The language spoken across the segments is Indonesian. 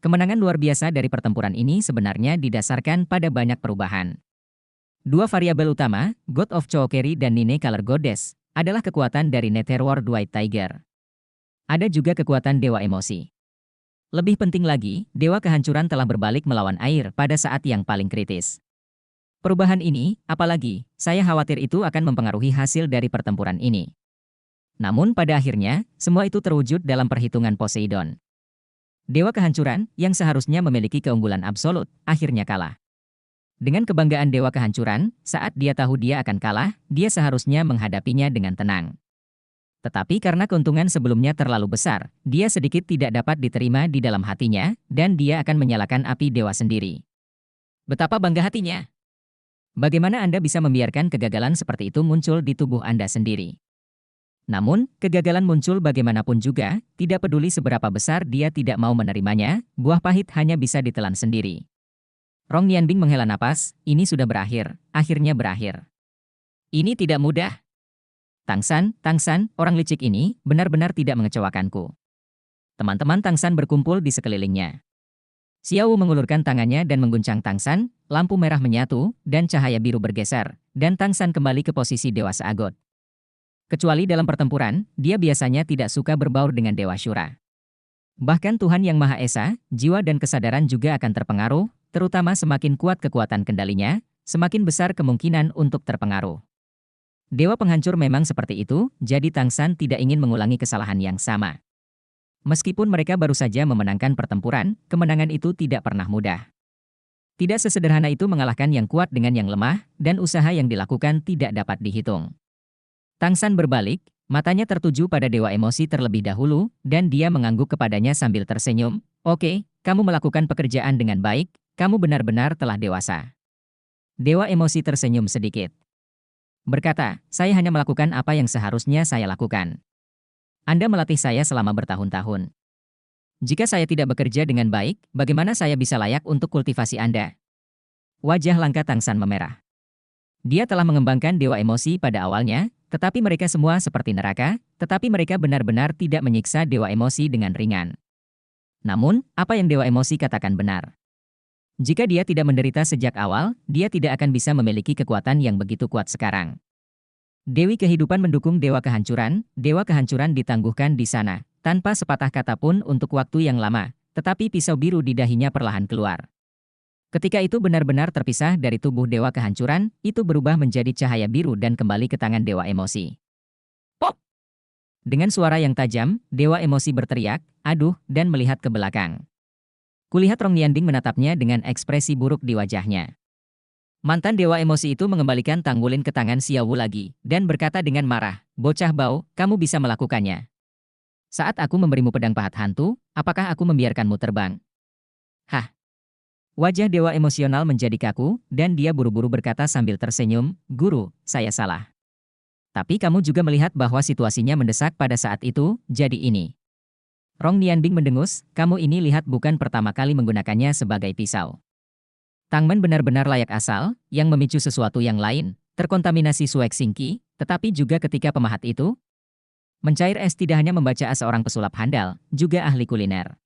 Kemenangan luar biasa dari pertempuran ini sebenarnya didasarkan pada banyak perubahan. Dua variabel utama, God of Chookeri dan Nine Color Goddess, adalah kekuatan dari Netherworld White Tiger. Ada juga kekuatan Dewa Emosi. Lebih penting lagi, Dewa Kehancuran telah berbalik melawan air pada saat yang paling kritis. Perubahan ini, apalagi, saya khawatir itu akan mempengaruhi hasil dari pertempuran ini. Namun pada akhirnya, semua itu terwujud dalam perhitungan Poseidon. Dewa Kehancuran, yang seharusnya memiliki keunggulan absolut, akhirnya kalah. Dengan kebanggaan Dewa Kehancuran, saat dia tahu dia akan kalah, dia seharusnya menghadapinya dengan tenang. Tetapi karena keuntungan sebelumnya terlalu besar, dia sedikit tidak dapat diterima di dalam hatinya, dan dia akan menyalakan api dewa sendiri. Betapa bangga hatinya! Bagaimana Anda bisa membiarkan kegagalan seperti itu muncul di tubuh Anda sendiri? Namun, kegagalan muncul bagaimanapun juga, tidak peduli seberapa besar dia tidak mau menerimanya, buah pahit hanya bisa ditelan sendiri. Rong Nianbing menghela napas, ini sudah berakhir, akhirnya berakhir. Ini tidak mudah. Tangsan, orang licik ini benar-benar tidak mengecewakanku. Teman-teman Tangsan berkumpul di sekelilingnya. Xiao mengulurkan tangannya dan mengguncang Tangsan, lampu merah menyatu, dan cahaya biru bergeser, dan Tangsan kembali ke posisi Dewa Seagot. Kecuali dalam pertempuran, dia biasanya tidak suka berbaur dengan Dewa Syura. Bahkan Tuhan Yang Maha Esa, jiwa dan kesadaran juga akan terpengaruh, terutama semakin kuat kekuatan kendalinya, semakin besar kemungkinan untuk terpengaruh. Dewa penghancur memang seperti itu, jadi Tangsan tidak ingin mengulangi kesalahan yang sama. Meskipun mereka baru saja memenangkan pertempuran, kemenangan itu tidak pernah mudah. Tidak sesederhana itu mengalahkan yang kuat dengan yang lemah, dan usaha yang dilakukan tidak dapat dihitung. Tangsan berbalik, matanya tertuju pada Dewa Emosi terlebih dahulu, dan dia mengangguk kepadanya sambil tersenyum. Oke, kamu melakukan pekerjaan dengan baik, kamu benar-benar telah dewasa. Dewa Emosi tersenyum sedikit. Berkata, saya hanya melakukan apa yang seharusnya saya lakukan. Anda melatih saya selama bertahun-tahun. Jika saya tidak bekerja dengan baik, bagaimana saya bisa layak untuk kultivasi Anda? Wajah langka Tangsan memerah. Dia telah mengembangkan Dewa Emosi pada awalnya, tetapi mereka semua seperti neraka, tetapi mereka benar-benar tidak menyiksa Dewa Emosi dengan ringan. Namun, apa yang Dewa Emosi katakan benar. Jika dia tidak menderita sejak awal, dia tidak akan bisa memiliki kekuatan yang begitu kuat sekarang. Dewi Kehidupan mendukung Dewa Kehancuran ditangguhkan di sana, tanpa sepatah kata pun untuk waktu yang lama, tetapi pisau biru di dahinya perlahan keluar. Ketika itu benar-benar terpisah dari tubuh Dewa Kehancuran, itu berubah menjadi cahaya biru dan kembali ke tangan Dewa Emosi. Pop! Dengan suara yang tajam, Dewa Emosi berteriak, aduh, dan melihat ke belakang. Kulihat Rong Nianbing menatapnya dengan ekspresi buruk di wajahnya. Mantan Dewa Emosi itu mengembalikan tanggulin ke tangan Xiao Wu lagi, dan berkata dengan marah, bocah bau, kamu bisa melakukannya. Saat aku memberimu pedang pahat hantu, apakah aku membiarkanmu terbang? Hah? Wajah Dewa emosional menjadi kaku, dan dia buru-buru berkata sambil tersenyum, guru, saya salah. Tapi kamu juga melihat bahwa situasinya mendesak pada saat itu, jadi ini. Rong Nianbing mendengus, kamu ini lihat bukan pertama kali menggunakannya sebagai pisau. Tangmen benar-benar layak asal, yang memicu sesuatu yang lain, terkontaminasi Suek Singqi, tetapi juga ketika pemahat itu. Mencair es tidak hanya membaca seorang pesulap handal, juga ahli kuliner.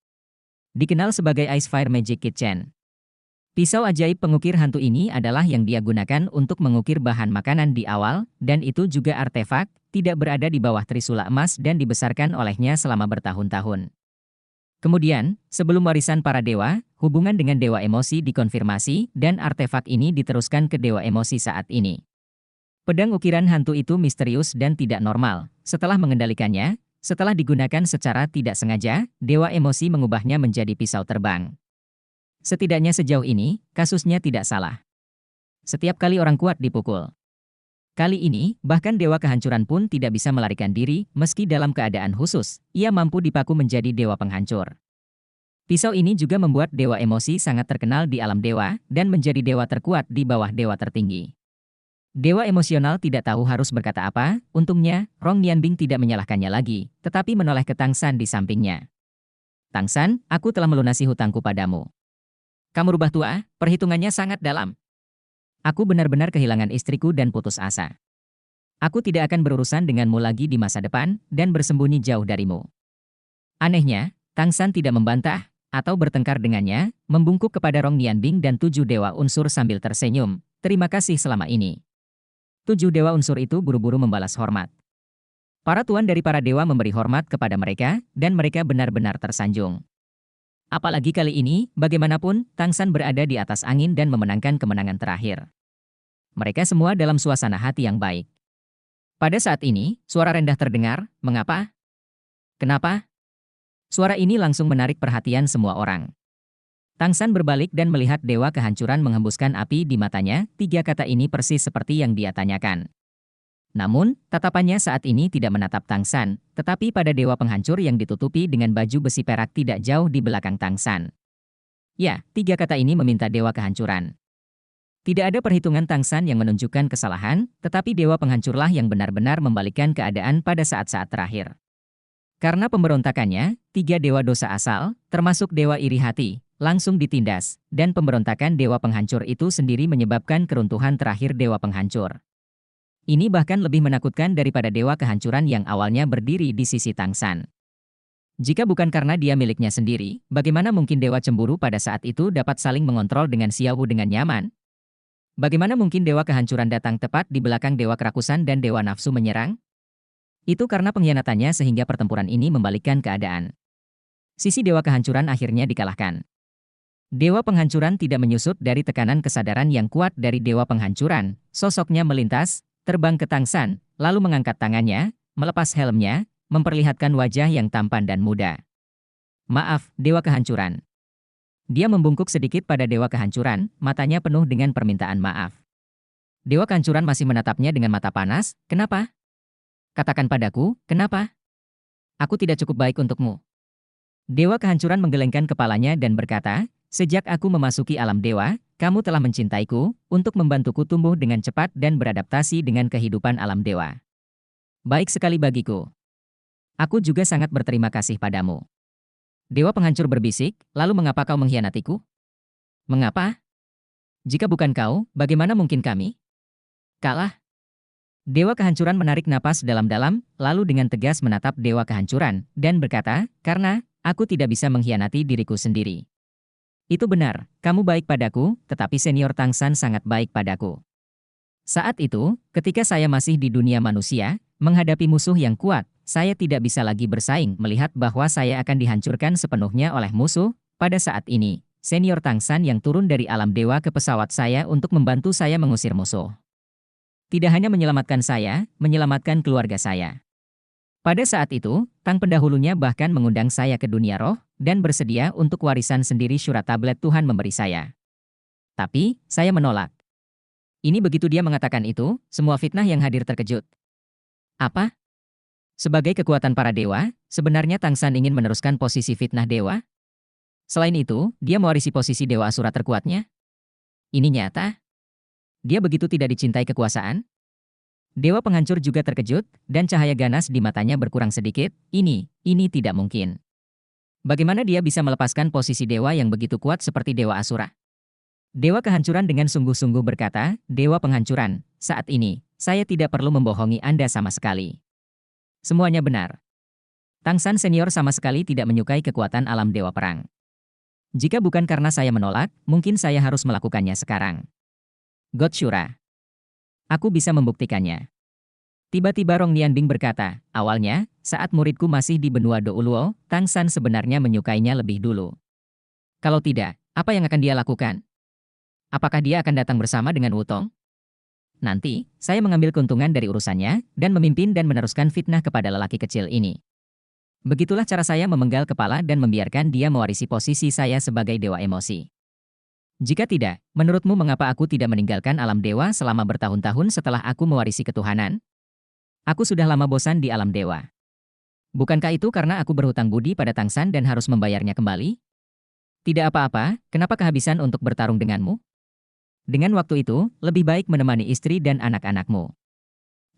Dikenal sebagai Ice Fire Magic Kitchen. Pisau ajaib pengukir hantu ini adalah yang dia gunakan untuk mengukir bahan makanan di awal, dan itu juga artefak, tidak berada di bawah trisula emas dan dibesarkan olehnya selama bertahun-tahun. Kemudian, sebelum warisan para dewa, hubungan dengan Dewa Emosi dikonfirmasi, dan artefak ini diteruskan ke Dewa Emosi saat ini. Pedang ukiran hantu itu misterius dan tidak normal. Setelah mengendalikannya, setelah digunakan secara tidak sengaja, Dewa Emosi mengubahnya menjadi pisau terbang. Setidaknya sejauh ini, kasusnya tidak salah. Setiap kali orang kuat dipukul. Kali ini, bahkan Dewa Kehancuran pun tidak bisa melarikan diri, meski dalam keadaan khusus, ia mampu dipaku menjadi Dewa Penghancur. Pisau ini juga membuat Dewa Emosi sangat terkenal di alam dewa, dan menjadi dewa terkuat di bawah dewa tertinggi. Dewa emosional tidak tahu harus berkata apa, untungnya, Rong Nianbing tidak menyalahkannya lagi, tetapi menoleh ke Tangsan di sampingnya. Tangsan, aku telah melunasi hutangku padamu. Kamu rubah tua, perhitungannya sangat dalam. Aku benar-benar kehilangan istriku dan putus asa. Aku tidak akan berurusan denganmu lagi di masa depan, dan bersembunyi jauh darimu. Anehnya, Tangsan tidak membantah, atau bertengkar dengannya, membungkuk kepada Rong Nianbing dan 7 dewa unsur sambil tersenyum. Terima kasih selama ini. 7 dewa unsur itu buru-buru membalas hormat. Para tuan dari para dewa memberi hormat kepada mereka, dan mereka benar-benar tersanjung. Apalagi kali ini, bagaimanapun, Tang San berada di atas angin dan memenangkan kemenangan terakhir. Mereka semua dalam suasana hati yang baik. Pada saat ini, suara rendah terdengar, mengapa? Kenapa? Suara ini langsung menarik perhatian semua orang. Tang San berbalik dan melihat dewa kehancuran menghembuskan api di matanya, 3 kata ini persis seperti yang dia tanyakan. Namun, tatapannya saat ini tidak menatap Tang San, tetapi pada dewa penghancur yang ditutupi dengan baju besi perak tidak jauh di belakang Tang San. Ya, 3 kata ini meminta dewa kehancuran. Tidak ada perhitungan Tang San yang menunjukkan kesalahan, tetapi dewa penghancurlah yang benar-benar membalikkan keadaan pada saat-saat terakhir. Karena pemberontakannya, 3 dewa dosa asal, termasuk dewa iri hati, langsung ditindas, dan pemberontakan dewa penghancur itu sendiri menyebabkan keruntuhan terakhir dewa penghancur. Ini bahkan lebih menakutkan daripada dewa kehancuran yang awalnya berdiri di sisi Tang San. Jika bukan karena dia miliknya sendiri, bagaimana mungkin dewa cemburu pada saat itu dapat saling mengontrol dengan Xiao Wu dengan nyaman? Bagaimana mungkin dewa kehancuran datang tepat di belakang dewa kerakusan dan dewa nafsu menyerang? Itu karena pengkhianatannya sehingga pertempuran ini membalikkan keadaan. Sisi dewa kehancuran akhirnya dikalahkan. Dewa penghancuran tidak menyusut dari tekanan kesadaran yang kuat dari dewa penghancuran. Sosoknya melintas, terbang ke Tang San, lalu mengangkat tangannya, melepas helmnya, memperlihatkan wajah yang tampan dan muda. Maaf, dewa kehancuran. Dia membungkuk sedikit pada dewa kehancuran, matanya penuh dengan permintaan maaf. Dewa kehancuran masih menatapnya dengan mata panas. Kenapa? Katakan padaku, kenapa? Aku tidak cukup baik untukmu. Dewa kehancuran menggelengkan kepalanya dan berkata, sejak aku memasuki alam dewa, kamu telah mencintaiku, untuk membantuku tumbuh dengan cepat dan beradaptasi dengan kehidupan alam dewa. Baik sekali bagiku. Aku juga sangat berterima kasih padamu. Dewa penghancur berbisik, lalu mengapa kau mengkhianatiku? Mengapa? Jika bukan kau, bagaimana mungkin kami? Kalah? Dewa kehancuran menarik napas dalam-dalam, lalu dengan tegas menatap dewa kehancuran, dan berkata, karena aku tidak bisa mengkhianati diriku sendiri. Itu benar, kamu baik padaku, tetapi senior Tang San sangat baik padaku. Saat itu, ketika saya masih di dunia manusia, menghadapi musuh yang kuat, saya tidak bisa lagi bersaing melihat bahwa saya akan dihancurkan sepenuhnya oleh musuh. Pada saat ini, senior Tang San yang turun dari alam dewa ke pesawat saya untuk membantu saya mengusir musuh. Tidak hanya menyelamatkan saya, menyelamatkan keluarga saya. Pada saat itu, Tang pendahulunya bahkan mengundang saya ke dunia roh, dan bersedia untuk warisan sendiri syura tablet Tuhan memberi saya. Tapi, saya menolak. Ini begitu dia mengatakan itu, semua fitnah yang hadir terkejut. Apa? Sebagai kekuatan para dewa, sebenarnya Tang San ingin meneruskan posisi fitnah dewa? Selain itu, dia mewarisi posisi dewa asura terkuatnya? Ini nyata? Dia begitu tidak dicintai kekuasaan? Dewa penghancur juga terkejut, dan cahaya ganas di matanya berkurang sedikit. Ini tidak mungkin. Bagaimana dia bisa melepaskan posisi dewa yang begitu kuat seperti dewa asura? Dewa kehancuran dengan sungguh-sungguh berkata, Dewa penghancuran, saat ini, saya tidak perlu membohongi Anda sama sekali. Semuanya benar. Tang San senior sama sekali tidak menyukai kekuatan alam dewa perang. Jika bukan karena saya menolak, mungkin saya harus melakukannya sekarang. God Shura. Aku bisa membuktikannya. Tiba-tiba Rong Nianbing berkata, awalnya, saat muridku masih di benua Douluo, Tang San sebenarnya menyukainya lebih dulu. Kalau tidak, apa yang akan dia lakukan? Apakah dia akan datang bersama dengan Wutong? Nanti, saya mengambil keuntungan dari urusannya, dan memimpin dan meneruskan fitnah kepada lelaki kecil ini. Begitulah cara saya memenggal kepala dan membiarkan dia mewarisi posisi saya sebagai dewa emosi. Jika tidak, menurutmu mengapa aku tidak meninggalkan alam dewa selama bertahun-tahun setelah aku mewarisi ketuhanan? Aku sudah lama bosan di alam dewa. Bukankah itu karena aku berhutang budi pada Tang San dan harus membayarnya kembali? Tidak apa-apa, kenapa kehabisan untuk bertarung denganmu? Dengan waktu itu, lebih baik menemani istri dan anak-anakmu.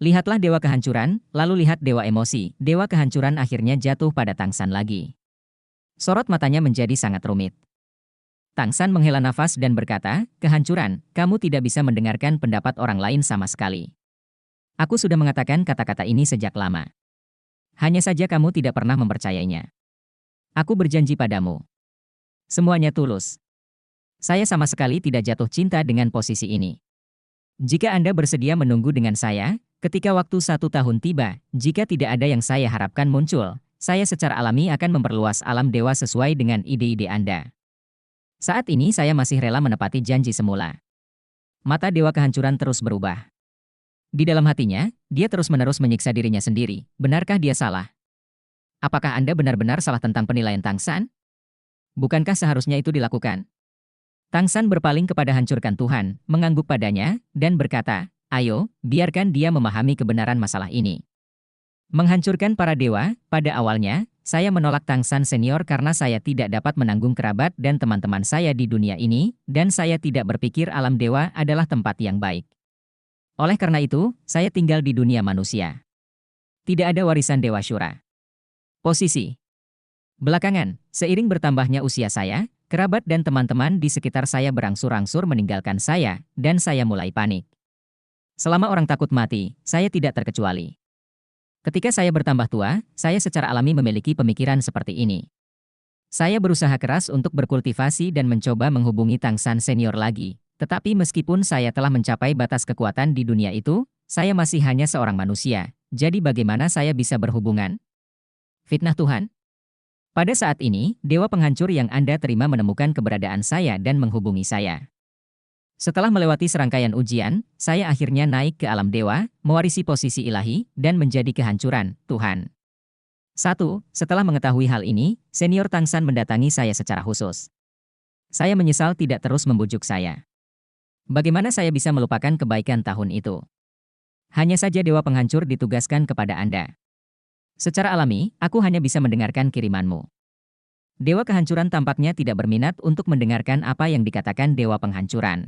Lihatlah dewa kehancuran, lalu lihat dewa emosi. Dewa kehancuran akhirnya jatuh pada Tang San lagi. Sorot matanya menjadi sangat rumit. Tang San menghela nafas dan berkata, kehancuran, kamu tidak bisa mendengarkan pendapat orang lain sama sekali. Aku sudah mengatakan kata-kata ini sejak lama. Hanya saja kamu tidak pernah mempercayainya. Aku berjanji padamu. Semuanya tulus. Saya sama sekali tidak jatuh cinta dengan posisi ini. Jika Anda bersedia menunggu dengan saya, ketika waktu 1 tahun tiba, jika tidak ada yang saya harapkan muncul, saya secara alami akan memperluas alam dewa sesuai dengan ide-ide Anda. Saat ini saya masih rela menepati janji semula. Mata dewa kehancuran terus berubah. Di dalam hatinya, dia terus-menerus menyiksa dirinya sendiri. Benarkah dia salah? Apakah Anda benar-benar salah tentang penilaian Tang San? Bukankah seharusnya itu dilakukan? Tang San berpaling kepada hancurkan Tuhan, mengangguk padanya, dan berkata, "Ayo, biarkan dia memahami kebenaran masalah ini." Menghancurkan para dewa, pada awalnya, saya menolak Tang San senior karena saya tidak dapat menanggung kerabat dan teman-teman saya di dunia ini, dan saya tidak berpikir alam dewa adalah tempat yang baik. Oleh karena itu, saya tinggal di dunia manusia. Tidak ada warisan Dewa Syura. Posisi. Belakangan, seiring bertambahnya usia saya, kerabat dan teman-teman di sekitar saya berangsur-angsur meninggalkan saya, dan saya mulai panik. Selama orang takut mati, saya tidak terkecuali. Ketika saya bertambah tua, saya secara alami memiliki pemikiran seperti ini. Saya berusaha keras untuk berkultivasi dan mencoba menghubungi Tang San senior lagi, tetapi meskipun saya telah mencapai batas kekuatan di dunia itu, saya masih hanya seorang manusia, jadi bagaimana saya bisa berhubungan? Fitnah Tuhan? Pada saat ini, dewa penghancur yang Anda terima menemukan keberadaan saya dan menghubungi saya. Setelah melewati serangkaian ujian, saya akhirnya naik ke alam dewa, mewarisi posisi ilahi, dan menjadi kehancuran, Tuhan. Setelah mengetahui hal ini, senior Tang San mendatangi saya secara khusus. Saya menyesal tidak terus membujuk saya. Bagaimana saya bisa melupakan kebaikan tahun itu? Hanya saja dewa penghancur ditugaskan kepada Anda. Secara alami, aku hanya bisa mendengarkan kirimanmu. Dewa kehancuran tampaknya tidak berminat untuk mendengarkan apa yang dikatakan dewa penghancuran.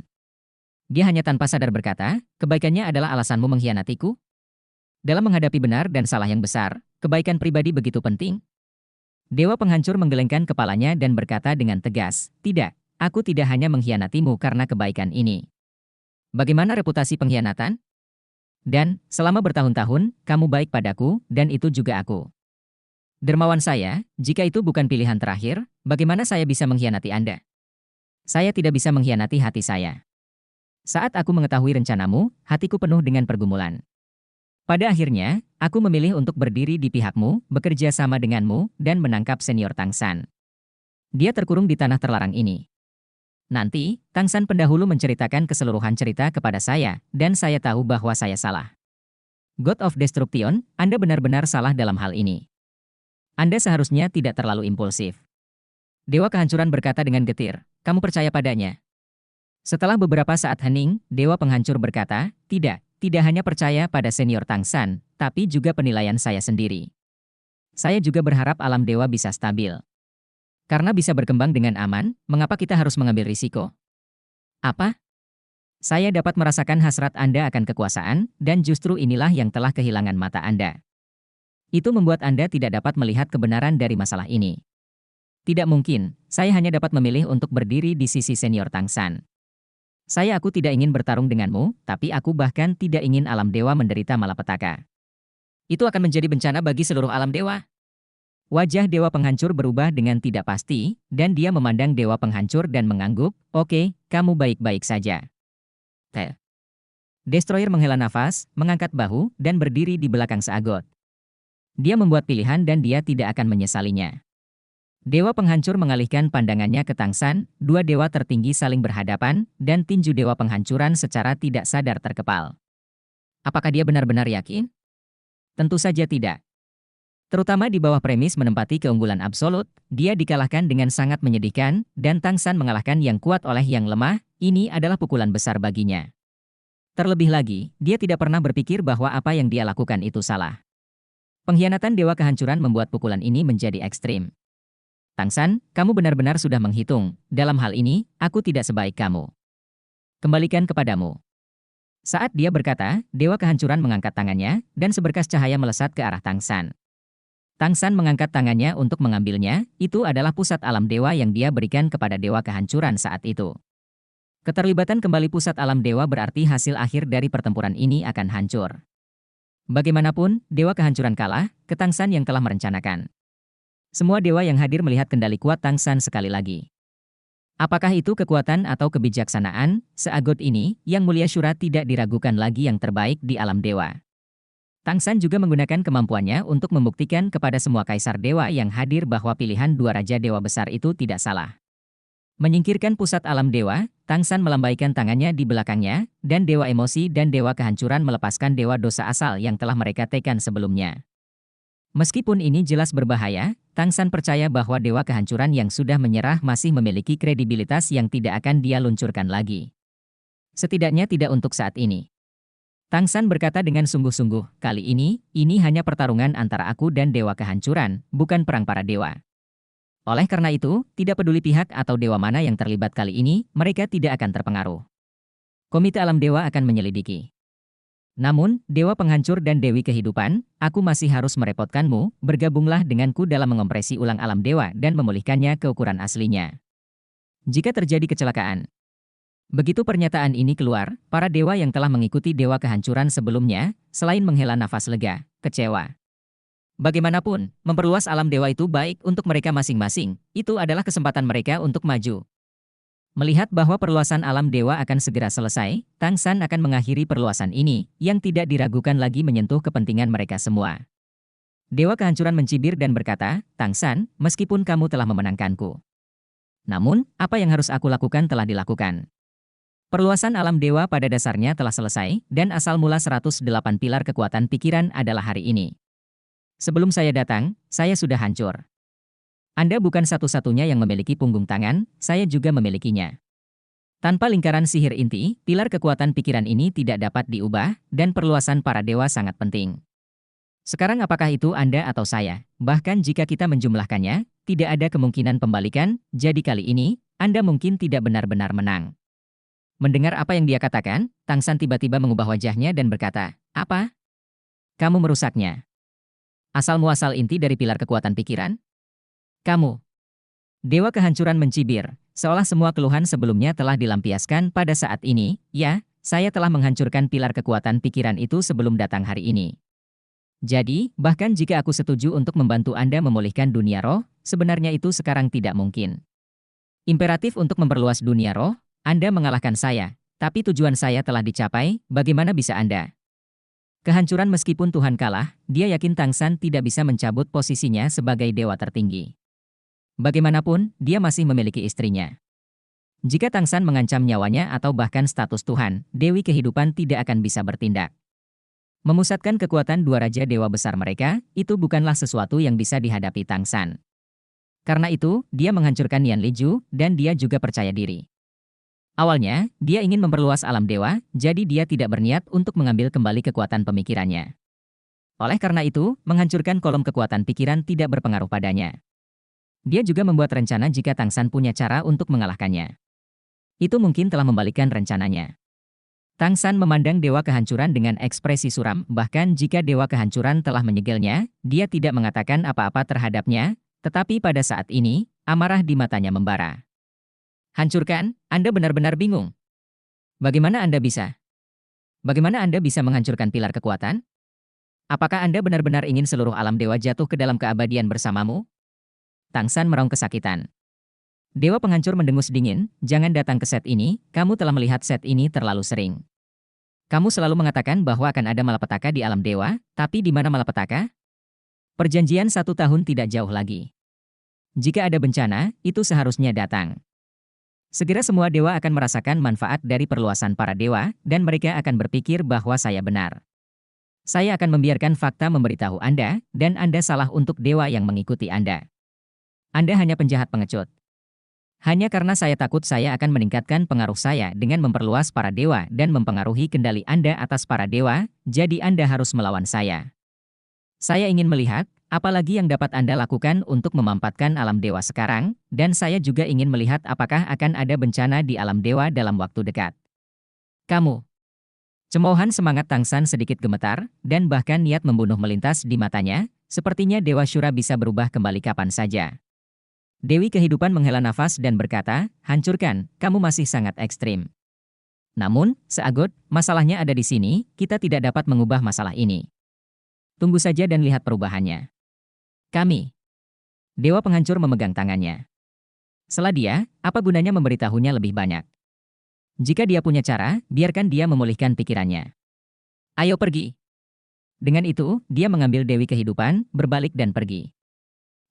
Dia hanya tanpa sadar berkata, kebaikannya adalah alasanmu mengkhianatiku? Dalam menghadapi benar dan salah yang besar, kebaikan pribadi begitu penting? Dewa penghancur menggelengkan kepalanya dan berkata dengan tegas, tidak, aku tidak hanya mengkhianatimu karena kebaikan ini. Bagaimana reputasi pengkhianatan? Dan, selama bertahun-tahun, kamu baik padaku, dan itu juga aku. Dermawan saya, jika itu bukan pilihan terakhir, bagaimana saya bisa mengkhianati Anda? Saya tidak bisa mengkhianati hati saya. Saat aku mengetahui rencanamu, hatiku penuh dengan pergumulan. Pada akhirnya, aku memilih untuk berdiri di pihakmu, bekerja sama denganmu, dan menangkap senior Tang San. Dia terkurung di tanah terlarang ini. Nanti, Tang San pendahulu menceritakan keseluruhan cerita kepada saya, dan saya tahu bahwa saya salah. God of Destruction, Anda benar-benar salah dalam hal ini. Anda seharusnya tidak terlalu impulsif. Dewa kehancuran berkata dengan getir, kamu percaya padanya? Setelah beberapa saat hening, Dewa penghancur berkata, tidak hanya percaya pada senior Tang San, tapi juga penilaian saya sendiri. Saya juga berharap alam dewa bisa stabil. Karena bisa berkembang dengan aman, mengapa kita harus mengambil risiko? Apa? Saya dapat merasakan hasrat Anda akan kekuasaan, dan justru inilah yang telah kehilangan mata Anda. Itu membuat Anda tidak dapat melihat kebenaran dari masalah ini. Tidak mungkin, saya hanya dapat memilih untuk berdiri di sisi senior Tang San. Aku tidak ingin bertarung denganmu, tapi aku bahkan tidak ingin alam dewa menderita malapetaka. Itu akan menjadi bencana bagi seluruh alam dewa. Wajah dewa penghancur berubah dengan tidak pasti, dan dia memandang dewa penghancur dan mengangguk, oke, kamu baik-baik saja. Destroyer menghela nafas, mengangkat bahu, dan berdiri di belakang seagot. Dia membuat pilihan dan dia tidak akan menyesalinya. Dewa penghancur mengalihkan pandangannya ke Tang San, dua dewa tertinggi saling berhadapan, dan tinju dewa penghancuran secara tidak sadar terkepal. Apakah dia benar-benar yakin? Tentu saja tidak. Terutama di bawah premis menempati keunggulan absolut, dia dikalahkan dengan sangat menyedihkan, dan Tang San mengalahkan yang kuat oleh yang lemah, ini adalah pukulan besar baginya. Terlebih lagi, dia tidak pernah berpikir bahwa apa yang dia lakukan itu salah. Pengkhianatan dewa kehancuran membuat pukulan ini menjadi ekstrim. Tang San, kamu benar-benar sudah menghitung, dalam hal ini, aku tidak sebaik kamu. Kembalikan kepadamu. Saat dia berkata, dewa kehancuran mengangkat tangannya, dan seberkas cahaya melesat ke arah Tang San. Tang San mengangkat tangannya untuk mengambilnya, itu adalah pusat alam dewa yang dia berikan kepada dewa kehancuran saat itu. Keterlibatan kembali pusat alam dewa berarti hasil akhir dari pertempuran ini akan hancur. Bagaimanapun, dewa kehancuran kalah, ke Tang San yang telah merencanakan. Semua dewa yang hadir melihat kendali kuat Tang San sekali lagi. Apakah itu kekuatan atau kebijaksanaan? Seagot ini, Yang Mulia Shura tidak diragukan lagi yang terbaik di alam dewa. Tang San juga menggunakan kemampuannya untuk membuktikan kepada semua kaisar dewa yang hadir bahwa pilihan dua raja dewa besar itu tidak salah. Menyingkirkan pusat alam dewa, Tang San melambaikan tangannya di belakangnya, dan dewa emosi dan dewa kehancuran melepaskan dewa dosa asal yang telah mereka tekan sebelumnya. Meskipun ini jelas berbahaya, Tang San percaya bahwa dewa kehancuran yang sudah menyerah masih memiliki kredibilitas yang tidak akan dia luncurkan lagi. Setidaknya tidak untuk saat ini. Tang San berkata dengan sungguh-sungguh, kali ini hanya pertarungan antara aku dan dewa kehancuran, bukan perang para dewa. Oleh karena itu, tidak peduli pihak atau dewa mana yang terlibat kali ini, mereka tidak akan terpengaruh. Komite Alam Dewa akan menyelidiki. Namun, Dewa Penghancur dan Dewi Kehidupan, aku masih harus merepotkanmu, bergabunglah denganku dalam mengompresi ulang alam dewa dan memulihkannya ke ukuran aslinya. Jika terjadi kecelakaan. Begitu pernyataan ini keluar, para dewa yang telah mengikuti Dewa Kehancuran sebelumnya, selain menghela nafas lega, kecewa. Bagaimanapun, memperluas alam dewa itu baik untuk mereka masing-masing, itu adalah kesempatan mereka untuk maju. Melihat bahwa perluasan alam dewa akan segera selesai, Tang San akan mengakhiri perluasan ini, yang tidak diragukan lagi menyentuh kepentingan mereka semua. Dewa Kehancuran mencibir dan berkata, Tang San, meskipun kamu telah memenangkanku. Namun, apa yang harus aku lakukan telah dilakukan. Perluasan alam dewa pada dasarnya telah selesai, dan asal mula 108 pilar kekuatan pikiran adalah hari ini. Sebelum saya datang, saya sudah hancur. Anda bukan satu-satunya yang memiliki punggung tangan, saya juga memilikinya. Tanpa lingkaran sihir inti, pilar kekuatan pikiran ini tidak dapat diubah, dan perluasan para dewa sangat penting. Sekarang apakah itu Anda atau saya? Bahkan jika kita menjumlahkannya, tidak ada kemungkinan pembalikan, jadi kali ini, Anda mungkin tidak benar-benar menang. Mendengar apa yang dia katakan, Tang San tiba-tiba mengubah wajahnya dan berkata, apa? Kamu merusaknya. Asal-muasal inti dari pilar kekuatan pikiran? Kamu. Dewa Kehancuran mencibir, seolah semua keluhan sebelumnya telah dilampiaskan pada saat ini, ya, saya telah menghancurkan pilar kekuatan pikiran itu sebelum datang hari ini. Jadi, bahkan jika aku setuju untuk membantu Anda memulihkan dunia roh, sebenarnya itu sekarang tidak mungkin. Imperatif untuk memperluas dunia roh, Anda mengalahkan saya, tapi tujuan saya telah dicapai, bagaimana bisa Anda? Kehancuran meskipun Tuhan kalah, dia yakin Tang San tidak bisa mencabut posisinya sebagai dewa tertinggi. Bagaimanapun, dia masih memiliki istrinya. Jika Tang San mengancam nyawanya atau bahkan status Tuhan, Dewi Kehidupan tidak akan bisa bertindak. Memusatkan kekuatan dua raja dewa besar mereka, itu bukanlah sesuatu yang bisa dihadapi Tang San. Karena itu, dia menghancurkan Yan Liju, dan dia juga percaya diri. Awalnya, dia ingin memperluas alam dewa, jadi dia tidak berniat untuk mengambil kembali kekuatan pemikirannya. Oleh karena itu, menghancurkan kolom kekuatan pikiran tidak berpengaruh padanya. Dia juga membuat rencana jika Tang San punya cara untuk mengalahkannya. Itu mungkin telah membalikkan rencananya. Tang San memandang Dewa Kehancuran dengan ekspresi suram, bahkan jika Dewa Kehancuran telah menyegelnya, dia tidak mengatakan apa-apa terhadapnya, tetapi pada saat ini, amarah di matanya membara. Hancurkan? Anda benar-benar bingung. Bagaimana Anda bisa? Bagaimana Anda bisa menghancurkan pilar kekuatan? Apakah Anda benar-benar ingin seluruh alam dewa jatuh ke dalam keabadian bersamamu? Tang San meraung kesakitan. Dewa Penghancur mendengus dingin, jangan datang ke set ini, kamu telah melihat set ini terlalu sering. Kamu selalu mengatakan bahwa akan ada malapetaka di alam dewa, tapi di mana malapetaka? Perjanjian 1 tahun tidak jauh lagi. Jika ada bencana, itu seharusnya datang. Segera semua dewa akan merasakan manfaat dari perluasan para dewa, dan mereka akan berpikir bahwa saya benar. Saya akan membiarkan fakta memberitahu Anda, dan Anda salah untuk dewa yang mengikuti Anda. Anda hanya penjahat pengecut. Hanya karena saya takut saya akan meningkatkan pengaruh saya dengan memperluas para dewa dan mempengaruhi kendali Anda atas para dewa, jadi Anda harus melawan saya. Saya ingin melihat, apalagi yang dapat Anda lakukan untuk memampatkan alam dewa sekarang, dan saya juga ingin melihat apakah akan ada bencana di alam dewa dalam waktu dekat. Kamu. Cemoohan semangat Tang San sedikit gemetar, dan bahkan niat membunuh melintas di matanya, sepertinya Dewa Shura bisa berubah kembali kapan saja. Dewi Kehidupan menghela nafas dan berkata, hancurkan, kamu masih sangat ekstrim. Namun, Seagot, masalahnya ada di sini, kita tidak dapat mengubah masalah ini. Tunggu saja dan lihat perubahannya. Kami. Dewa Penghancur memegang tangannya. Setelah dia, apa gunanya memberitahunya lebih banyak? Jika dia punya cara, biarkan dia memulihkan pikirannya. Ayo pergi. Dengan itu, dia mengambil Dewi Kehidupan, berbalik dan pergi.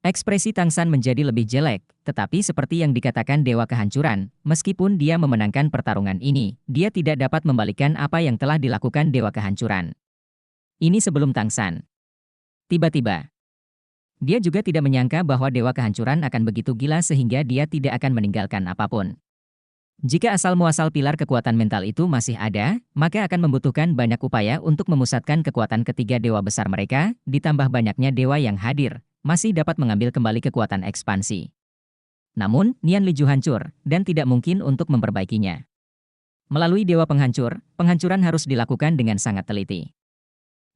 Ekspresi Tang San menjadi lebih jelek, tetapi seperti yang dikatakan Dewa Kehancuran, meskipun dia memenangkan pertarungan ini, dia tidak dapat membalikkan apa yang telah dilakukan Dewa Kehancuran. Ini sebelum Tang San. Tiba-tiba, dia juga tidak menyangka bahwa Dewa Kehancuran akan begitu gila sehingga dia tidak akan meninggalkan apapun. Jika asal-muasal pilar kekuatan mental itu masih ada, maka akan membutuhkan banyak upaya untuk memusatkan kekuatan ketiga dewa besar mereka, ditambah banyaknya dewa yang hadir, masih dapat mengambil kembali kekuatan ekspansi. Namun, Nian Liju hancur, dan tidak mungkin untuk memperbaikinya. Melalui dewa penghancur, penghancuran harus dilakukan dengan sangat teliti.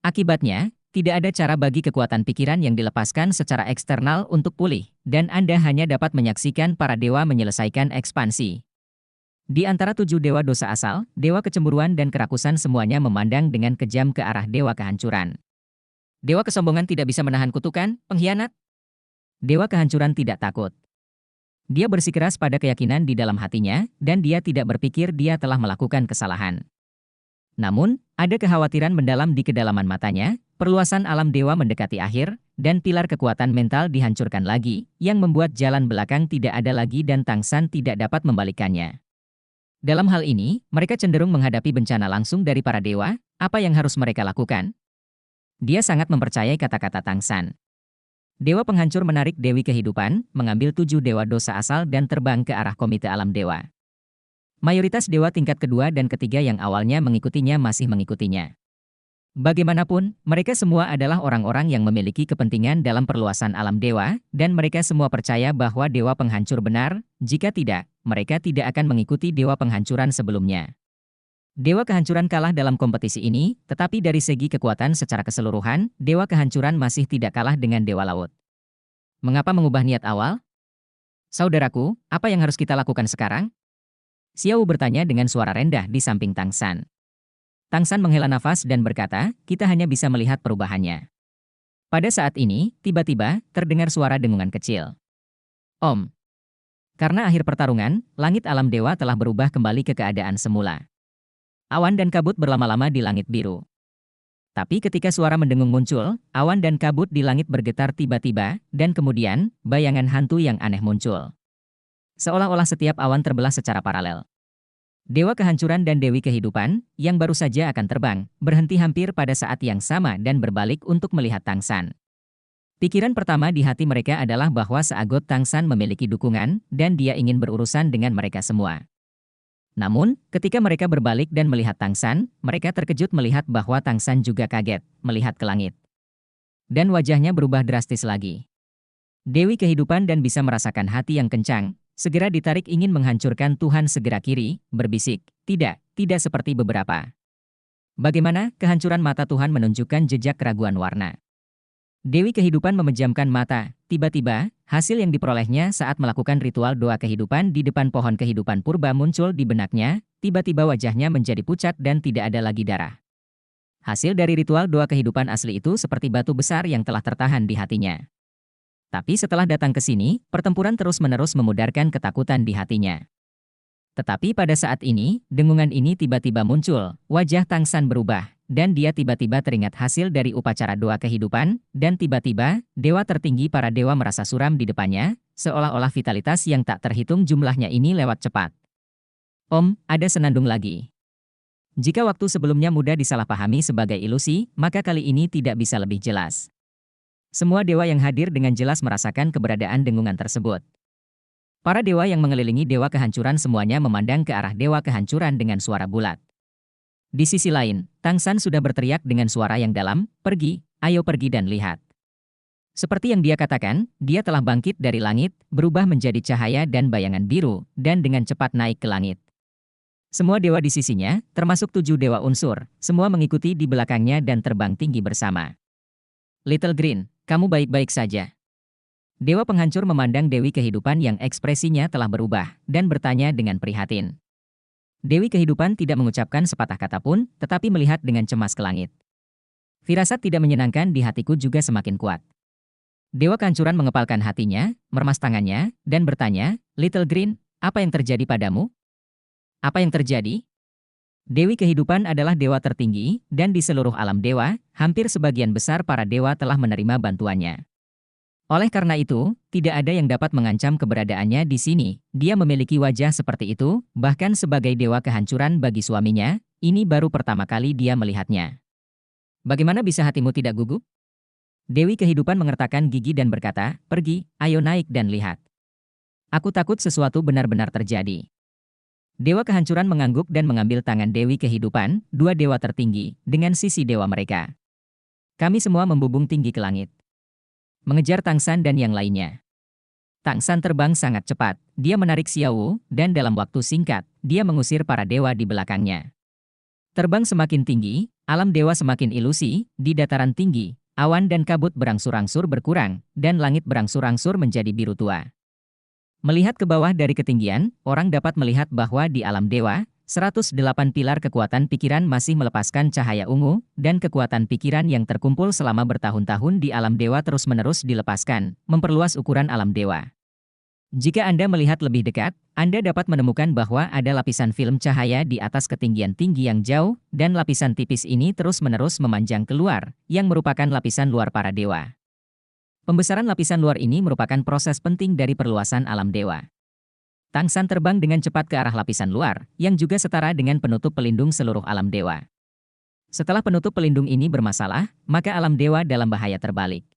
Akibatnya, tidak ada cara bagi kekuatan pikiran yang dilepaskan secara eksternal untuk pulih, dan Anda hanya dapat menyaksikan para dewa menyelesaikan ekspansi. Di antara 7 dewa dosa asal, dewa kecemburuan dan kerakusan semuanya memandang dengan kejam ke arah dewa kehancuran. Dewa kesombongan tidak bisa menahan kutukan, pengkhianat. Dewa kehancuran tidak takut. Dia bersikeras pada keyakinan di dalam hatinya, dan dia tidak berpikir dia telah melakukan kesalahan. Namun, ada kekhawatiran mendalam di kedalaman matanya, perluasan alam dewa mendekati akhir, dan pilar kekuatan mental dihancurkan lagi, yang membuat jalan belakang tidak ada lagi dan Tang San tidak dapat membalikannya. Dalam hal ini, mereka cenderung menghadapi bencana langsung dari para dewa. Apa yang harus mereka lakukan? Dia sangat mempercayai kata-kata Tang San. Dewa penghancur menarik Dewi Kehidupan, mengambil 7 dewa dosa asal dan terbang ke arah Komite Alam Dewa. Mayoritas dewa tingkat kedua dan ketiga yang awalnya mengikutinya masih mengikutinya. Bagaimanapun, mereka semua adalah orang-orang yang memiliki kepentingan dalam perluasan alam dewa, dan mereka semua percaya bahwa dewa penghancur benar. Jika tidak, mereka tidak akan mengikuti dewa penghancuran sebelumnya. Dewa kehancuran kalah dalam kompetisi ini, tetapi dari segi kekuatan secara keseluruhan, dewa kehancuran masih tidak kalah dengan dewa laut. Mengapa mengubah niat awal? Saudaraku, apa yang harus kita lakukan sekarang? Xiao bertanya dengan suara rendah di samping Tang San. Tang San menghela nafas dan berkata, kita hanya bisa melihat perubahannya. Pada saat ini, tiba-tiba, terdengar suara dengungan kecil. Om. Karena akhir pertarungan, langit alam dewa telah berubah kembali ke keadaan semula. Awan dan kabut berlama-lama di langit biru. Tapi ketika suara mendengung muncul, awan dan kabut di langit bergetar tiba-tiba, dan kemudian, bayangan hantu yang aneh muncul. Seolah-olah setiap awan terbelah secara paralel. Dewa kehancuran dan Dewi Kehidupan, yang baru saja akan terbang, berhenti hampir pada saat yang sama dan berbalik untuk melihat Tang San. Pikiran pertama di hati mereka adalah bahwa seagot Tang San memiliki dukungan, dan dia ingin berurusan dengan mereka semua. Namun, ketika mereka berbalik dan melihat Tang San, mereka terkejut melihat bahwa Tang San juga kaget, melihat ke langit. Dan wajahnya berubah drastis lagi. Dewi Kehidupan dan bisa merasakan hati yang kencang, segera ditarik ingin menghancurkan Tuhan segera kiri, berbisik, tidak seperti beberapa. Bagaimana kehancuran mata Tuhan menunjukkan jejak keraguan warna. Dewi Kehidupan memejamkan mata, tiba-tiba, hasil yang diperolehnya saat melakukan ritual doa kehidupan di depan pohon kehidupan purba muncul di benaknya, tiba-tiba wajahnya menjadi pucat dan tidak ada lagi darah. Hasil dari ritual doa kehidupan asli itu seperti batu besar yang telah tertahan di hatinya. Tapi setelah datang ke sini, pertempuran terus-menerus memudarkan ketakutan di hatinya. Tetapi pada saat ini, dengungan ini tiba-tiba muncul, wajah Tang San berubah, dan dia tiba-tiba teringat hasil dari upacara doa kehidupan, dan tiba-tiba, dewa tertinggi para dewa merasa suram di depannya, seolah-olah vitalitas yang tak terhitung jumlahnya ini lewat cepat. Om, ada senandung lagi. Jika waktu sebelumnya mudah disalahpahami sebagai ilusi, maka kali ini tidak bisa lebih jelas. Semua dewa yang hadir dengan jelas merasakan keberadaan dengungan tersebut. Para dewa yang mengelilingi dewa kehancuran semuanya memandang ke arah dewa kehancuran dengan suara bulat. Di sisi lain, Tang San sudah berteriak dengan suara yang dalam, pergi, ayo pergi dan lihat. Seperti yang dia katakan, dia telah bangkit dari langit, berubah menjadi cahaya dan bayangan biru, dan dengan cepat naik ke langit. Semua dewa di sisinya, termasuk 7 dewa unsur, semua mengikuti di belakangnya dan terbang tinggi bersama. Little Green, kamu baik-baik saja. Dewa penghancur memandang Dewi Kehidupan yang ekspresinya telah berubah, dan bertanya dengan prihatin. Dewi Kehidupan tidak mengucapkan sepatah kata pun, tetapi melihat dengan cemas ke langit. Firasat tidak menyenangkan di hatiku juga semakin kuat. Dewa kehancuran mengepalkan hatinya, meremas tangannya, dan bertanya, Little Green, apa yang terjadi padamu? Apa yang terjadi? Dewi kehidupan adalah dewa tertinggi, dan di seluruh alam dewa, hampir sebagian besar para dewa telah menerima bantuannya. Oleh karena itu, tidak ada yang dapat mengancam keberadaannya di sini. Dia memiliki wajah seperti itu, bahkan sebagai dewa kehancuran bagi suaminya, ini baru pertama kali dia melihatnya. Bagaimana bisa hatimu tidak gugup? Dewi kehidupan mengertakkan gigi dan berkata, pergi, ayo naik dan lihat. Aku takut sesuatu benar-benar terjadi. Dewa kehancuran mengangguk dan mengambil tangan Dewi kehidupan, dua dewa tertinggi, dengan sisi dewa mereka. Kami semua membubung tinggi ke langit. Mengejar Tangsan dan yang lainnya. Tangsan terbang sangat cepat, dia menarik Xiao, dan dalam waktu singkat, dia mengusir para dewa di belakangnya. Terbang semakin tinggi, alam dewa semakin ilusi, di dataran tinggi, awan dan kabut berangsur-angsur berkurang, dan langit berangsur-angsur menjadi biru tua. Melihat ke bawah dari ketinggian, orang dapat melihat bahwa di alam dewa, 108 pilar kekuatan pikiran masih melepaskan cahaya ungu, dan kekuatan pikiran yang terkumpul selama bertahun-tahun di alam dewa terus-menerus dilepaskan, memperluas ukuran alam dewa. Jika Anda melihat lebih dekat, Anda dapat menemukan bahwa ada lapisan film cahaya di atas ketinggian tinggi yang jauh, dan lapisan tipis ini terus-menerus memanjang keluar, yang merupakan lapisan luar para dewa. Pembesaran lapisan luar ini merupakan proses penting dari perluasan alam dewa. Tangsan terbang dengan cepat ke arah lapisan luar, yang juga setara dengan penutup pelindung seluruh alam dewa. Setelah penutup pelindung ini bermasalah, maka alam dewa dalam bahaya terbalik.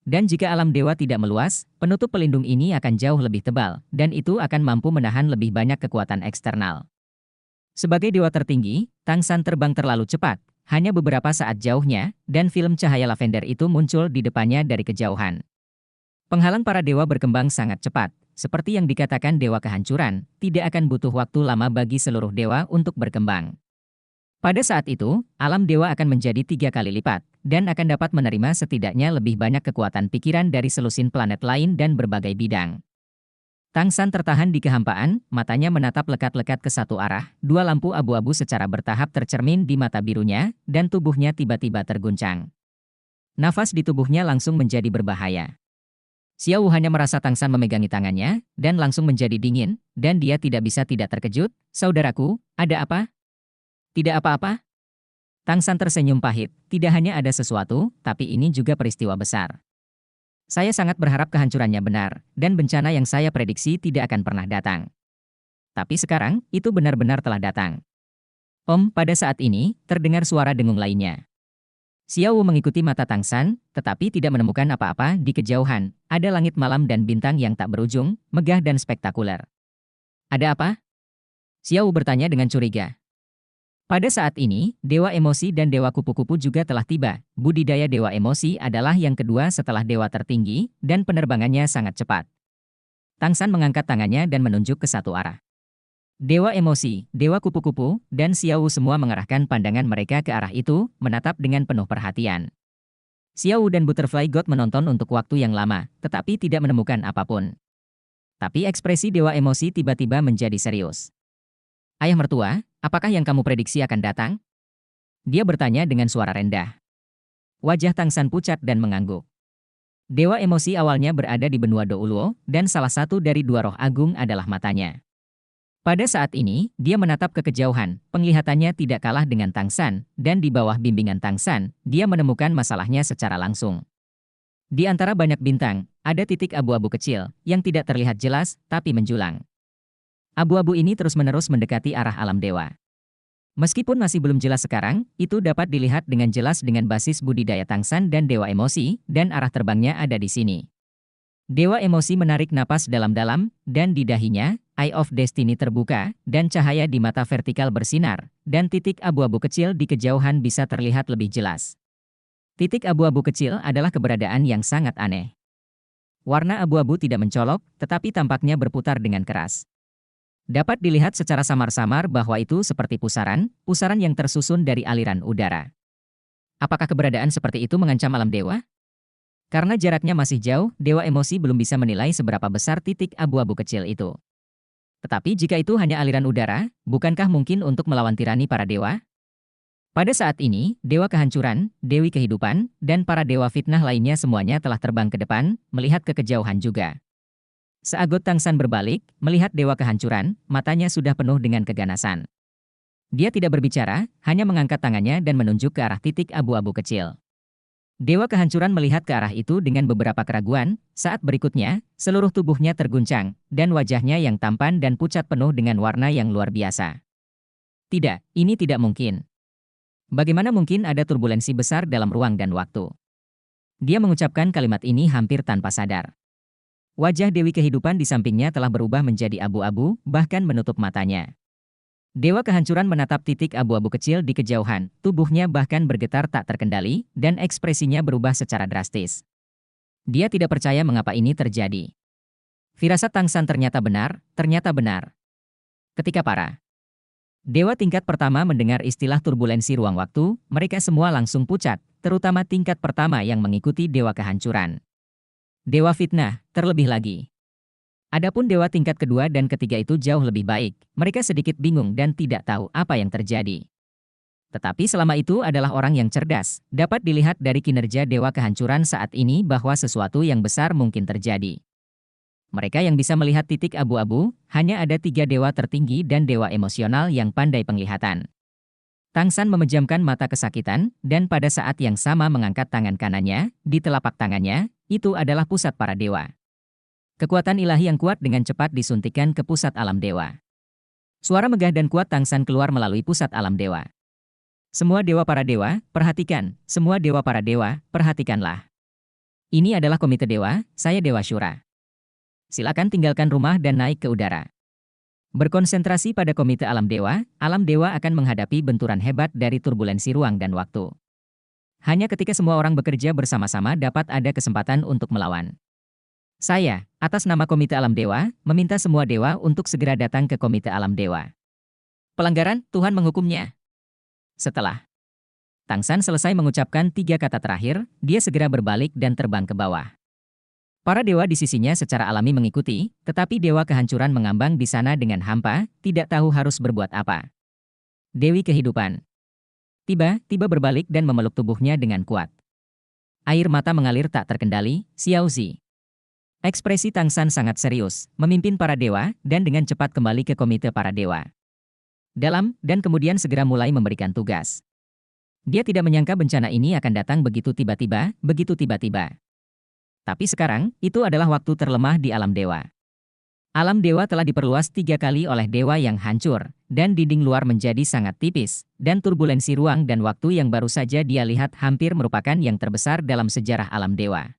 Dan jika alam dewa tidak meluas, penutup pelindung ini akan jauh lebih tebal, dan itu akan mampu menahan lebih banyak kekuatan eksternal. Sebagai dewa tertinggi, Tangsan terbang terlalu cepat, hanya beberapa saat jauhnya, dan film cahaya lavender itu muncul di depannya dari kejauhan. Penghalang para dewa berkembang sangat cepat, seperti yang dikatakan dewa kehancuran, tidak akan butuh waktu lama bagi seluruh dewa untuk berkembang. Pada saat itu, alam dewa akan menjadi 3 kali lipat, dan akan dapat menerima setidaknya lebih banyak kekuatan pikiran dari selusin planet lain dan berbagai bidang. Tangsan tertahan di kehampaan, matanya menatap lekat-lekat ke satu arah, dua lampu abu-abu secara bertahap tercermin di mata birunya, dan tubuhnya tiba-tiba terguncang. Nafas di tubuhnya langsung menjadi berbahaya. Xiao hanya merasa Tangsan memegangi tangannya, dan langsung menjadi dingin, dan dia tidak bisa tidak terkejut. Saudaraku, ada apa? Tidak apa-apa? Tangsan tersenyum pahit, tidak hanya ada sesuatu, tapi ini juga peristiwa besar. Saya sangat berharap kehancurannya benar, dan bencana yang saya prediksi tidak akan pernah datang. Tapi sekarang, itu benar-benar telah datang. Pada saat ini, terdengar suara dengung lainnya. Xiao mengikuti mata Tangsan, tetapi tidak menemukan apa-apa di kejauhan. Ada langit malam dan bintang yang tak berujung, megah dan spektakuler. Ada apa? Xiao bertanya dengan curiga. Pada saat ini, Dewa Emosi dan Dewa Kupu-Kupu juga telah tiba. Budidaya Dewa Emosi adalah yang kedua setelah Dewa tertinggi, dan penerbangannya sangat cepat. Tangsan mengangkat tangannya dan menunjuk ke satu arah. Dewa Emosi, Dewa Kupu-Kupu, dan Xiao semua mengarahkan pandangan mereka ke arah itu, menatap dengan penuh perhatian. Xiao dan Butterfly God menonton untuk waktu yang lama, tetapi tidak menemukan apapun. Tapi ekspresi Dewa Emosi tiba-tiba menjadi serius. Ayah mertua, apakah yang kamu prediksi akan datang? Dia bertanya dengan suara rendah. Wajah Tangsan pucat dan mengangguk. Dewa Emosi awalnya berada di benua Douluo, dan salah satu dari dua roh agung adalah matanya. Pada saat ini, dia menatap ke kejauhan, penglihatannya tidak kalah dengan Tangsan, dan di bawah bimbingan Tangsan, dia menemukan masalahnya secara langsung. Di antara banyak bintang, ada titik abu-abu kecil, yang tidak terlihat jelas, tapi menjulang. Abu-abu ini terus-menerus mendekati arah alam dewa. Meskipun masih belum jelas sekarang, itu dapat dilihat dengan jelas dengan basis budidaya Tangsan dan Dewa Emosi, dan arah terbangnya ada di sini. Dewa Emosi menarik napas dalam-dalam, dan di dahinya, Eye of Destiny terbuka, dan cahaya di mata vertikal bersinar, dan titik abu-abu kecil di kejauhan bisa terlihat lebih jelas. Titik abu-abu kecil adalah keberadaan yang sangat aneh. Warna abu-abu tidak mencolok, tetapi tampaknya berputar dengan keras. Dapat dilihat secara samar-samar bahwa itu seperti pusaran yang tersusun dari aliran udara. Apakah keberadaan seperti itu mengancam alam dewa? Karena jaraknya masih jauh, Dewa Emosi belum bisa menilai seberapa besar titik abu-abu kecil itu. Tetapi jika itu hanya aliran udara, bukankah mungkin untuk melawan tirani para dewa? Pada saat ini, Dewa Kehancuran, Dewi Kehidupan, dan para Dewa Fitnah lainnya semuanya telah terbang ke depan, melihat ke kejauhan juga. Saat Tangsan berbalik, melihat Dewa Kehancuran, matanya sudah penuh dengan keganasan. Dia tidak berbicara, hanya mengangkat tangannya dan menunjuk ke arah titik abu-abu kecil. Dewa Kehancuran melihat ke arah itu dengan beberapa keraguan, saat berikutnya, seluruh tubuhnya terguncang, dan wajahnya yang tampan dan pucat penuh dengan warna yang luar biasa. Tidak, ini tidak mungkin. Bagaimana mungkin ada turbulensi besar dalam ruang dan waktu? Dia mengucapkan kalimat ini hampir tanpa sadar. Wajah Dewi Kehidupan di sampingnya telah berubah menjadi abu-abu, bahkan menutup matanya. Dewa Kehancuran menatap titik abu-abu kecil di kejauhan, tubuhnya bahkan bergetar tak terkendali, dan ekspresinya berubah secara drastis. Dia tidak percaya mengapa ini terjadi. Firasat Tangsan ternyata benar, ternyata benar. Ketika para Dewa tingkat pertama mendengar istilah turbulensi ruang waktu, mereka semua langsung pucat, terutama tingkat pertama yang mengikuti Dewa Kehancuran. Dewa Fitnah, terlebih lagi. Adapun dewa tingkat kedua dan ketiga itu jauh lebih baik, mereka sedikit bingung dan tidak tahu apa yang terjadi. Tetapi selama itu adalah orang yang cerdas, dapat dilihat dari kinerja Dewa Kehancuran saat ini bahwa sesuatu yang besar mungkin terjadi. Mereka yang bisa melihat titik abu-abu, hanya ada 3 dewa tertinggi dan dewa emosional yang pandai penglihatan. Tangsan memejamkan mata kesakitan, dan pada saat yang sama mengangkat tangan kanannya, di telapak tangannya, itu adalah pusat para dewa. Kekuatan ilahi yang kuat dengan cepat disuntikkan ke pusat alam dewa. Suara megah dan kuat Tangsan keluar melalui pusat alam dewa. Semua dewa para dewa, perhatikan. Semua dewa para dewa, perhatikanlah. Ini adalah komite dewa, saya Dewa Syura. Silakan tinggalkan rumah dan naik ke udara. Berkonsentrasi pada komite alam dewa akan menghadapi benturan hebat dari turbulensi ruang dan waktu. Hanya ketika semua orang bekerja bersama-sama dapat ada kesempatan untuk melawan. Saya, atas nama Komite Alam Dewa, meminta semua dewa untuk segera datang ke Komite Alam Dewa. Pelanggaran, Tuhan menghukumnya. Setelah Tangsan selesai mengucapkan 3 kata terakhir, dia segera berbalik dan terbang ke bawah. Para dewa di sisinya secara alami mengikuti, tetapi Dewa Kehancuran mengambang di sana dengan hampa, tidak tahu harus berbuat apa. Dewi Kehidupan tiba-tiba berbalik dan memeluk tubuhnya dengan kuat. Air mata mengalir tak terkendali, Xiaozi. Ekspresi Tangsan sangat serius, memimpin para dewa, dan dengan cepat kembali ke komite para dewa. Dan kemudian segera mulai memberikan tugas. Dia tidak menyangka bencana ini akan datang begitu tiba-tiba, Tapi sekarang, itu adalah waktu terlemah di alam dewa. Alam dewa telah diperluas 3 kali oleh dewa yang hancur, dan dinding luar menjadi sangat tipis, dan turbulensi ruang dan waktu yang baru saja dia lihat hampir merupakan yang terbesar dalam sejarah alam dewa.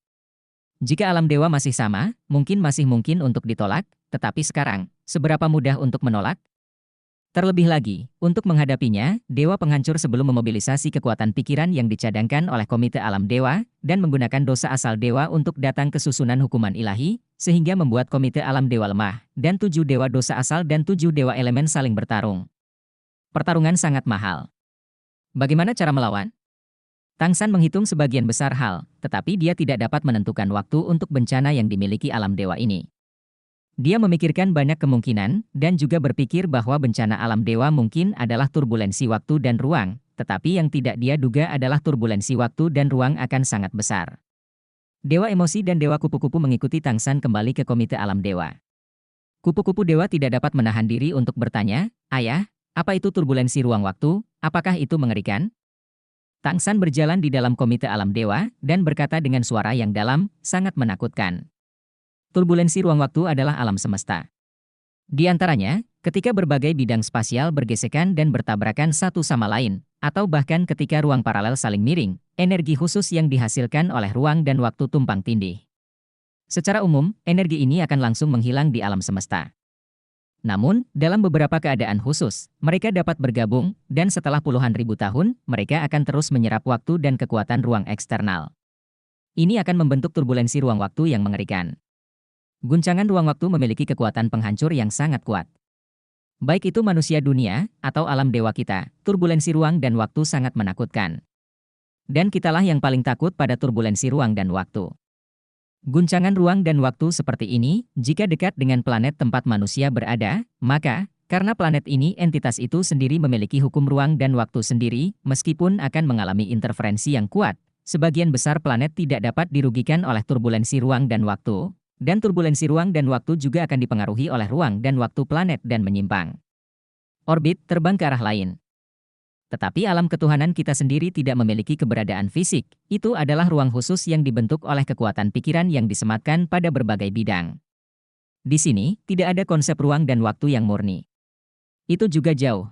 Jika alam dewa masih sama, masih mungkin untuk ditolak, tetapi sekarang, seberapa mudah untuk menolak? Terlebih lagi, untuk menghadapinya, dewa penghancur sebelum memobilisasi kekuatan pikiran yang dicadangkan oleh Komite Alam Dewa, dan menggunakan dosa asal dewa untuk datang ke susunan hukuman ilahi, sehingga membuat Komite Alam Dewa lemah, dan 7 dewa dosa asal dan 7 dewa elemen saling bertarung. Pertarungan sangat mahal. Bagaimana cara melawan? Tangsan menghitung sebagian besar hal, tetapi dia tidak dapat menentukan waktu untuk bencana yang dimiliki alam dewa ini. Dia memikirkan banyak kemungkinan, dan juga berpikir bahwa bencana alam dewa mungkin adalah turbulensi waktu dan ruang, tetapi yang tidak dia duga adalah turbulensi waktu dan ruang akan sangat besar. Dewa emosi dan dewa kupu-kupu mengikuti Tangsan kembali ke komite alam dewa. Kupu-kupu dewa tidak dapat menahan diri untuk bertanya, "Ayah, apa itu turbulensi ruang waktu? Apakah itu mengerikan?" Tangsan berjalan di dalam komite alam dewa, dan berkata dengan suara yang dalam, sangat menakutkan. Turbulensi ruang waktu adalah alam semesta. Di antaranya, ketika berbagai bidang spasial bergesekan dan bertabrakan satu sama lain, atau bahkan ketika ruang paralel saling miring, energi khusus yang dihasilkan oleh ruang dan waktu tumpang tindih. Secara umum, energi ini akan langsung menghilang di alam semesta. Namun, dalam beberapa keadaan khusus, mereka dapat bergabung, dan setelah puluhan ribu tahun, mereka akan terus menyerap waktu dan kekuatan ruang eksternal. Ini akan membentuk turbulensi ruang waktu yang mengerikan. Guncangan ruang waktu memiliki kekuatan penghancur yang sangat kuat. Baik itu manusia dunia, atau alam dewa kita, turbulensi ruang dan waktu sangat menakutkan. Dan kitalah yang paling takut pada turbulensi ruang dan waktu. Guncangan ruang dan waktu seperti ini, jika dekat dengan planet tempat manusia berada, maka Karena planet ini entitas itu sendiri memiliki hukum ruang dan waktu sendiri, meskipun akan mengalami interferensi yang kuat, sebagian besar planet tidak dapat dirugikan oleh turbulensi ruang dan waktu, dan turbulensi ruang dan waktu juga akan dipengaruhi oleh ruang dan waktu planet dan menyimpang. Orbit terbang ke arah lain. Tetapi alam ketuhanan kita sendiri tidak memiliki keberadaan fisik, itu adalah ruang khusus yang dibentuk oleh kekuatan pikiran yang disematkan pada berbagai bidang. Di sini, tidak ada konsep ruang dan waktu yang murni. Itu juga jauh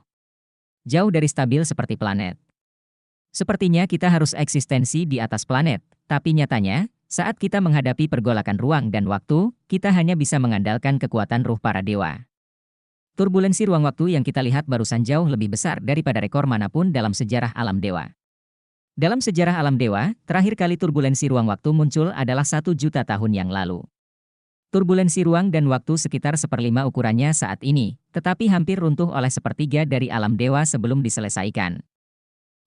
dari stabil seperti planet. Sepertinya kita harus eksistensi di atas planet, tapi nyatanya, saat kita menghadapi pergolakan ruang dan waktu, kita hanya bisa mengandalkan kekuatan ruh para dewa. Turbulensi ruang waktu yang kita lihat barusan jauh lebih besar daripada rekor manapun dalam sejarah alam dewa. Dalam sejarah alam dewa, terakhir kali turbulensi ruang waktu muncul adalah 1 juta tahun yang lalu. Turbulensi ruang dan waktu sekitar 1/5 ukurannya saat ini, tetapi hampir runtuh oleh 1/3 dari alam dewa sebelum diselesaikan.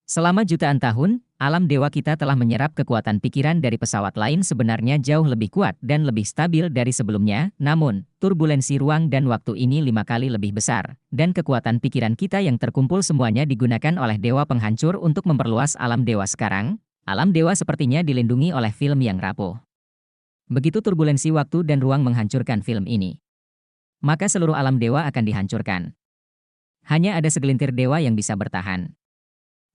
Selama jutaan tahun, alam dewa kita telah menyerap kekuatan pikiran dari pesawat lain sebenarnya jauh lebih kuat dan lebih stabil dari sebelumnya, namun, turbulensi ruang dan waktu ini 5 kali lebih besar, dan kekuatan pikiran kita yang terkumpul semuanya digunakan oleh dewa penghancur untuk memperluas alam dewa sekarang. Alam dewa sepertinya dilindungi oleh film yang rapuh. Begitu turbulensi waktu dan ruang menghancurkan film ini, maka seluruh alam dewa akan dihancurkan. Hanya ada segelintir dewa yang bisa bertahan.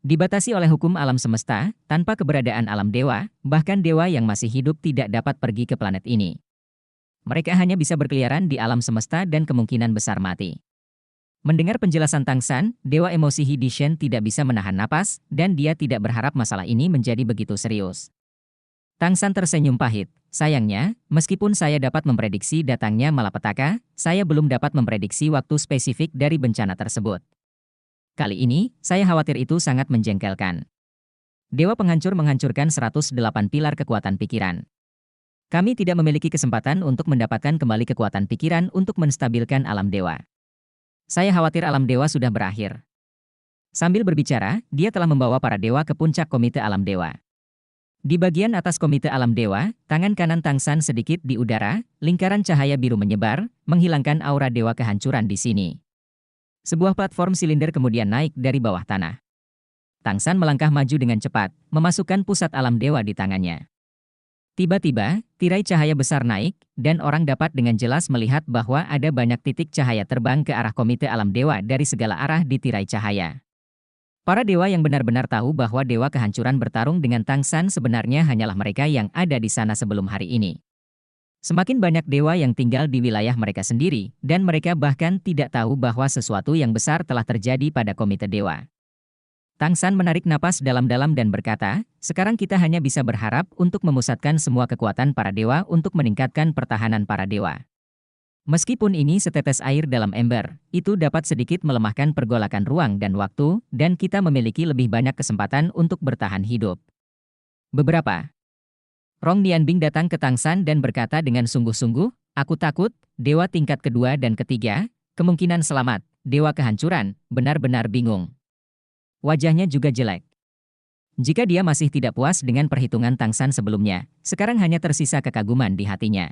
Dibatasi oleh hukum alam semesta, tanpa keberadaan alam dewa, bahkan dewa yang masih hidup tidak dapat pergi ke planet ini. Mereka hanya bisa berkeliaran di alam semesta dan kemungkinan besar mati. Mendengar penjelasan Tang San, dewa emosi He Dishen tidak bisa menahan napas, dan dia tidak berharap masalah ini menjadi begitu serius. Tang San tersenyum pahit. Sayangnya, meskipun saya dapat memprediksi datangnya malapetaka, saya belum dapat memprediksi waktu spesifik dari bencana tersebut. Kali ini, saya khawatir itu sangat menjengkelkan. Dewa penghancur menghancurkan 108 pilar kekuatan pikiran. Kami tidak memiliki kesempatan untuk mendapatkan kembali kekuatan pikiran untuk menstabilkan alam dewa. Saya khawatir alam dewa sudah berakhir. Sambil berbicara, dia telah membawa para dewa ke puncak komite alam dewa. Di bagian atas komite alam dewa, tangan kanan Tang San sedikit di udara, lingkaran cahaya biru menyebar, menghilangkan aura dewa kehancuran di sini. Sebuah platform silinder kemudian naik dari bawah tanah. Tang San melangkah maju dengan cepat, memasukkan pusat alam dewa di tangannya. Tiba-tiba, tirai cahaya besar naik, dan orang dapat dengan jelas melihat bahwa ada banyak titik cahaya terbang ke arah komite alam dewa dari segala arah di tirai cahaya. Para dewa yang benar-benar tahu bahwa dewa kehancuran bertarung dengan Tang San sebenarnya hanyalah mereka yang ada di sana sebelum hari ini. Semakin banyak dewa yang tinggal di wilayah mereka sendiri, dan mereka bahkan tidak tahu bahwa sesuatu yang besar telah terjadi pada komite dewa. Tang San menarik napas dalam-dalam dan berkata, sekarang kita hanya bisa berharap untuk memusatkan semua kekuatan para dewa untuk meningkatkan pertahanan para dewa. Meskipun ini setetes air dalam ember, itu dapat sedikit melemahkan pergolakan ruang dan waktu, dan kita memiliki lebih banyak kesempatan untuk bertahan hidup. Beberapa. Rong Nianbing datang ke Tang San dan berkata dengan sungguh-sungguh, aku takut, dewa tingkat kedua dan ketiga, kemungkinan selamat, dewa kehancuran, benar-benar bingung. Wajahnya juga jelek. Jika dia masih tidak puas dengan perhitungan Tang San sebelumnya, sekarang hanya tersisa kekaguman di hatinya.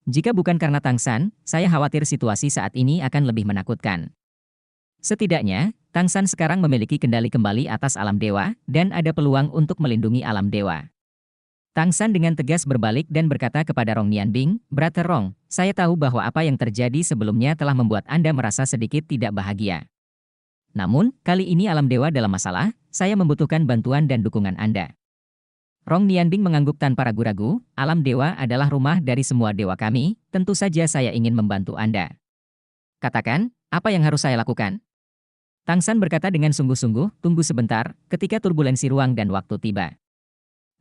Jika bukan karena Tang San, saya khawatir situasi saat ini akan lebih menakutkan. Setidaknya, Tang San sekarang memiliki kendali kembali atas alam dewa, dan ada peluang untuk melindungi alam dewa. Tang San dengan tegas berbalik dan berkata kepada Rong Nianbing, Brother Rong, saya tahu bahwa apa yang terjadi sebelumnya telah membuat Anda merasa sedikit tidak bahagia. Namun, kali ini alam dewa dalam masalah, saya membutuhkan bantuan dan dukungan Anda. Rong Nianbing mengangguk tanpa ragu-ragu, alam dewa adalah rumah dari semua dewa kami, tentu saja saya ingin membantu Anda. Katakan, apa yang harus saya lakukan? Tang San berkata dengan sungguh-sungguh, tunggu sebentar, ketika turbulensi ruang dan waktu tiba.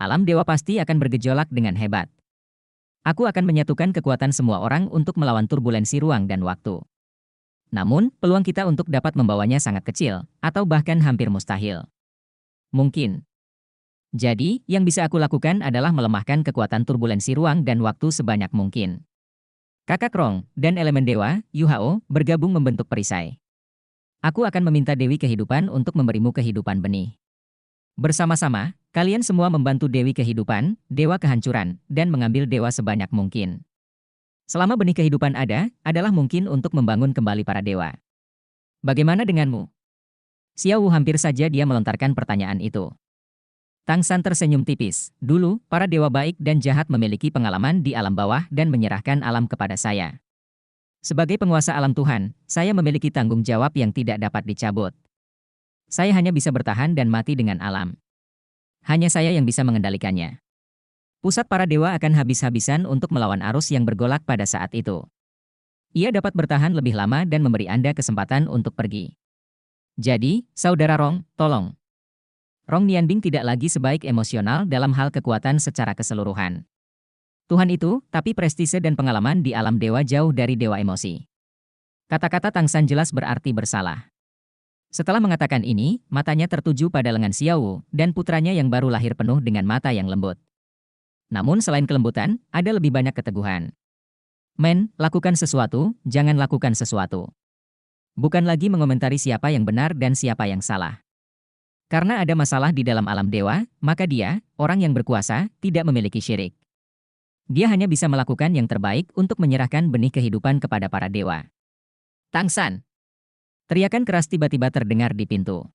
Alam dewa pasti akan bergejolak dengan hebat. Aku akan menyatukan kekuatan semua orang untuk melawan turbulensi ruang dan waktu. Namun, peluang kita untuk dapat membawanya sangat kecil, atau bahkan hampir mustahil. Mungkin. Jadi, yang bisa aku lakukan adalah melemahkan kekuatan turbulensi ruang dan waktu sebanyak mungkin. Kakak Rong dan elemen dewa, Yu Hao, bergabung membentuk perisai. Aku akan meminta Dewi Kehidupan untuk memberimu kehidupan benih. Bersama-sama, kalian semua membantu Dewi Kehidupan, Dewa Kehancuran, dan mengambil dewa sebanyak mungkin. Selama benih kehidupan ada, adalah mungkin untuk membangun kembali para dewa. Bagaimana denganmu? Xiao Wu hampir saja dia melontarkan pertanyaan itu. Tang San tersenyum tipis. Dulu, para dewa baik dan jahat memiliki pengalaman di alam bawah dan menyerahkan alam kepada saya. Sebagai penguasa alam Tuhan, saya memiliki tanggung jawab yang tidak dapat dicabut. Saya hanya bisa bertahan dan mati dengan alam. Hanya saya yang bisa mengendalikannya. Pusat para dewa akan habis-habisan untuk melawan arus yang bergolak pada saat itu. Ia dapat bertahan lebih lama dan memberi Anda kesempatan untuk pergi. Jadi, Saudara Rong, tolong. Rong Nianbing tidak lagi sebaik emosional dalam hal kekuatan secara keseluruhan. Tuhan itu, tapi prestise dan pengalaman di alam dewa jauh dari dewa emosi. Kata-kata Tang San jelas berarti bersalah. Setelah mengatakan ini, matanya tertuju pada lengan Xiao Wu, dan putranya yang baru lahir penuh dengan mata yang lembut. Namun selain kelembutan, ada lebih banyak keteguhan. Men, lakukan sesuatu, jangan lakukan sesuatu. Bukan lagi mengomentari siapa yang benar dan siapa yang salah. Karena ada masalah di dalam alam dewa, maka dia, orang yang berkuasa, tidak memiliki syirik. Dia hanya bisa melakukan yang terbaik untuk menyerahkan benih kehidupan kepada para dewa. Tang San! Teriakan keras tiba-tiba terdengar di pintu.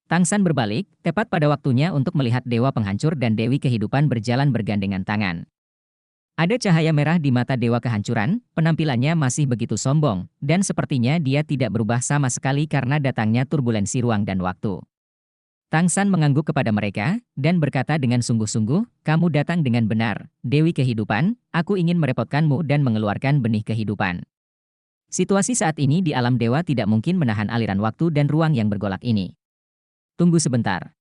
Tang San berbalik, tepat pada waktunya untuk melihat dewa penghancur dan dewi kehidupan berjalan bergandengan tangan. Ada cahaya merah di mata dewa kehancuran, penampilannya masih begitu sombong, dan sepertinya dia tidak berubah sama sekali karena datangnya turbulensi ruang dan waktu. Tang San mengangguk kepada mereka, dan berkata dengan sungguh-sungguh, kamu datang dengan benar, Dewi Kehidupan, aku ingin merepotkanmu dan mengeluarkan benih kehidupan. Situasi saat ini di alam dewa tidak mungkin menahan aliran waktu dan ruang yang bergolak ini. Tunggu sebentar.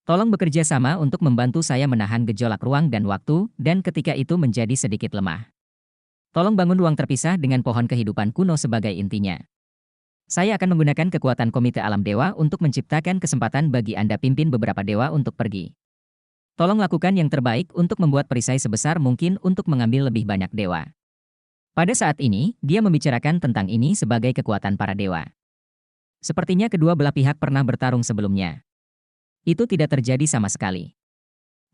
Tolong bekerja sama untuk membantu saya menahan gejolak ruang dan waktu, dan ketika itu menjadi sedikit lemah. Tolong bangun ruang terpisah dengan pohon kehidupan kuno sebagai intinya. Saya akan menggunakan kekuatan Komite Alam Dewa untuk menciptakan kesempatan bagi Anda pimpin beberapa dewa untuk pergi. Tolong lakukan yang terbaik untuk membuat perisai sebesar mungkin untuk mengambil lebih banyak dewa. Pada saat ini, dia membicarakan tentang ini sebagai kekuatan para dewa. Sepertinya kedua belah pihak pernah bertarung sebelumnya. Itu tidak terjadi sama sekali.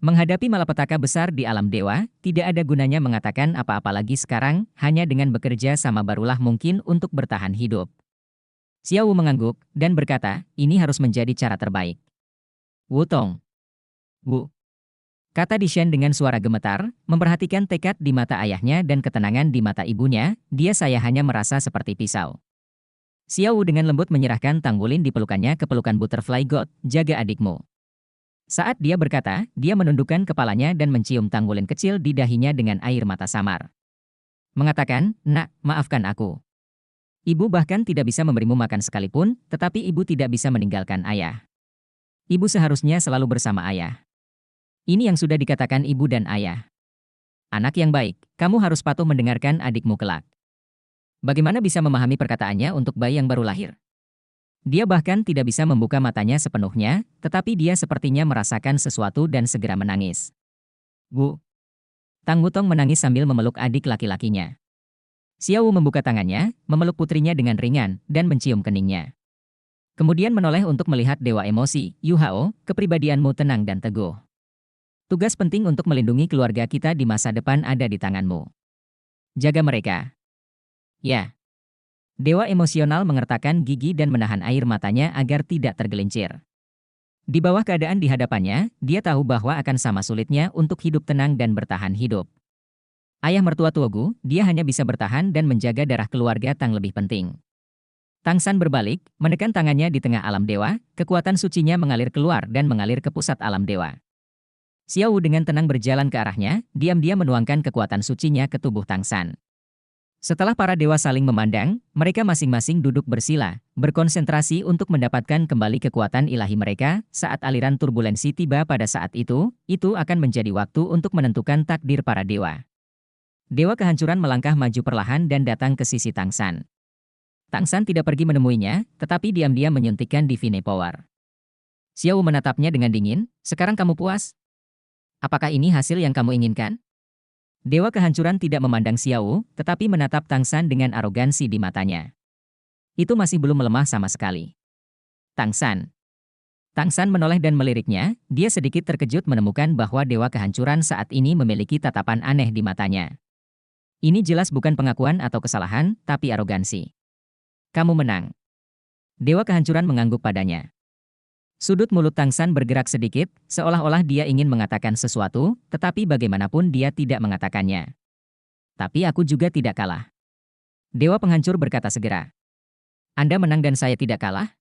Menghadapi malapetaka besar di alam dewa, tidak ada gunanya mengatakan apa-apa lagi sekarang, hanya dengan bekerja sama barulah mungkin untuk bertahan hidup. Xiao Wu mengangguk, dan berkata, ini harus menjadi cara terbaik. Wu Tong. Wu. Kata Di Shen dengan suara gemetar, memperhatikan tekad di mata ayahnya dan ketenangan di mata ibunya, saya hanya merasa seperti pisau. Xiao Wu dengan lembut menyerahkan Tang Wulin di pelukannya ke pelukan Butterfly God, jaga adikmu. Saat dia berkata, dia menundukkan kepalanya dan mencium Tang Wulin kecil di dahinya dengan air mata samar. Mengatakan, nak, maafkan aku. Ibu bahkan tidak bisa memberimu makan sekalipun, tetapi ibu tidak bisa meninggalkan ayah. Ibu seharusnya selalu bersama ayah. Ini yang sudah dikatakan ibu dan ayah. Anak yang baik, kamu harus patuh mendengarkan adikmu kelak. Bagaimana bisa memahami perkataannya untuk bayi yang baru lahir? Dia bahkan tidak bisa membuka matanya sepenuhnya, tetapi dia sepertinya merasakan sesuatu dan segera menangis. Bu. Tang Wutong menangis sambil memeluk adik laki-lakinya. Xiao Wu membuka tangannya, memeluk putrinya dengan ringan, dan mencium keningnya. Kemudian menoleh untuk melihat dewa emosi, Yu Hao, kepribadianmu tenang dan teguh. Tugas penting untuk melindungi keluarga kita di masa depan ada di tanganmu. Jaga mereka. Ya. Dewa emosional mengertakkan gigi dan menahan air matanya agar tidak tergelincir. Di bawah keadaan di hadapannya, dia tahu bahwa akan sama sulitnya untuk hidup tenang dan bertahan hidup. Ayah mertua Tuogu, dia hanya bisa bertahan dan menjaga darah keluarga Tang lebih penting. Tang San berbalik, menekan tangannya di tengah alam dewa, kekuatan sucinya mengalir keluar dan mengalir ke pusat alam dewa. Xiao Wu dengan tenang berjalan ke arahnya, diam-diam menuangkan kekuatan sucinya ke tubuh Tang San. Setelah para dewa saling memandang, mereka masing-masing duduk bersila, berkonsentrasi untuk mendapatkan kembali kekuatan ilahi mereka. Saat aliran turbulensi tiba pada saat itu akan menjadi waktu untuk menentukan takdir para dewa. Dewa kehancuran melangkah maju perlahan dan datang ke sisi Tang San. Tang San tidak pergi menemuinya, tetapi diam-diam menyuntikkan Divine Power. Xiao Wu menatapnya dengan dingin, sekarang kamu puas? Apakah ini hasil yang kamu inginkan? Dewa kehancuran tidak memandang Xiao Wu, tetapi menatap Tang San dengan arogansi di matanya. Itu masih belum melemah sama sekali. Tang San. Tang San menoleh dan meliriknya, dia sedikit terkejut menemukan bahwa dewa kehancuran saat ini memiliki tatapan aneh di matanya. Ini jelas bukan pengakuan atau kesalahan, tapi arogansi. Kamu menang. Dewa kehancuran mengangguk padanya. Sudut mulut Tangsan bergerak sedikit, seolah-olah dia ingin mengatakan sesuatu, tetapi bagaimanapun dia tidak mengatakannya. Tapi aku juga tidak kalah. Dewa penghancur berkata segera. Anda menang dan saya tidak kalah?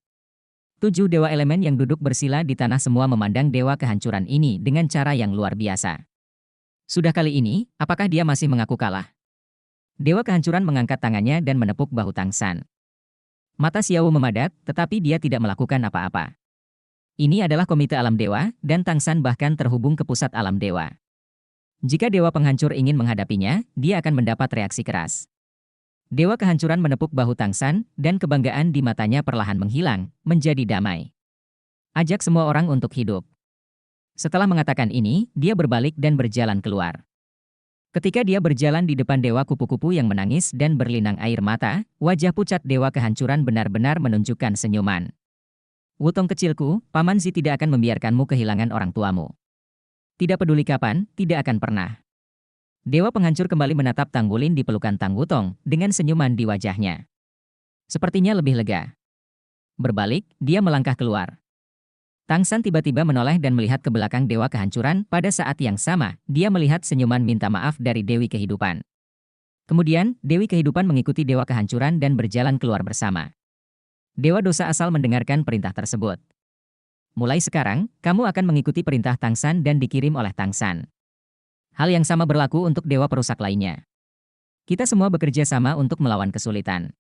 7 dewa elemen yang duduk bersila di tanah semua memandang dewa kehancuran ini dengan cara yang luar biasa. Sudah kali ini, apakah dia masih mengaku kalah? Dewa kehancuran mengangkat tangannya dan menepuk bahu Tangsan. Mata Xiao memadat, tetapi dia tidak melakukan apa-apa. Ini adalah komite alam dewa, dan Tangsan bahkan terhubung ke pusat alam dewa. Jika dewa penghancur ingin menghadapinya, dia akan mendapat reaksi keras. Dewa kehancuran menepuk bahu Tangsan, dan kebanggaan di matanya perlahan menghilang, menjadi damai. Ajak semua orang untuk hidup. Setelah mengatakan ini, dia berbalik dan berjalan keluar. Ketika dia berjalan di depan dewa kupu-kupu yang menangis dan berlinang air mata, wajah pucat dewa kehancuran benar-benar menunjukkan senyuman. Wutong kecilku, Paman Zi tidak akan membiarkanmu kehilangan orang tuamu. Tidak peduli kapan, tidak akan pernah. Dewa penghancur kembali menatap Tang Wulin di pelukan Tang Wutong, dengan senyuman di wajahnya. Sepertinya lebih lega. Berbalik, dia melangkah keluar. Tangsan tiba-tiba menoleh dan melihat ke belakang dewa kehancuran. Pada saat yang sama, dia melihat senyuman minta maaf dari Dewi Kehidupan. Kemudian, Dewi Kehidupan mengikuti dewa kehancuran dan berjalan keluar bersama. Dewa dosa asal mendengarkan perintah tersebut. Mulai sekarang, kamu akan mengikuti perintah Tangsan dan dikirim oleh Tangsan. Hal yang sama berlaku untuk dewa perusak lainnya. Kita semua bekerja sama untuk melawan kesulitan.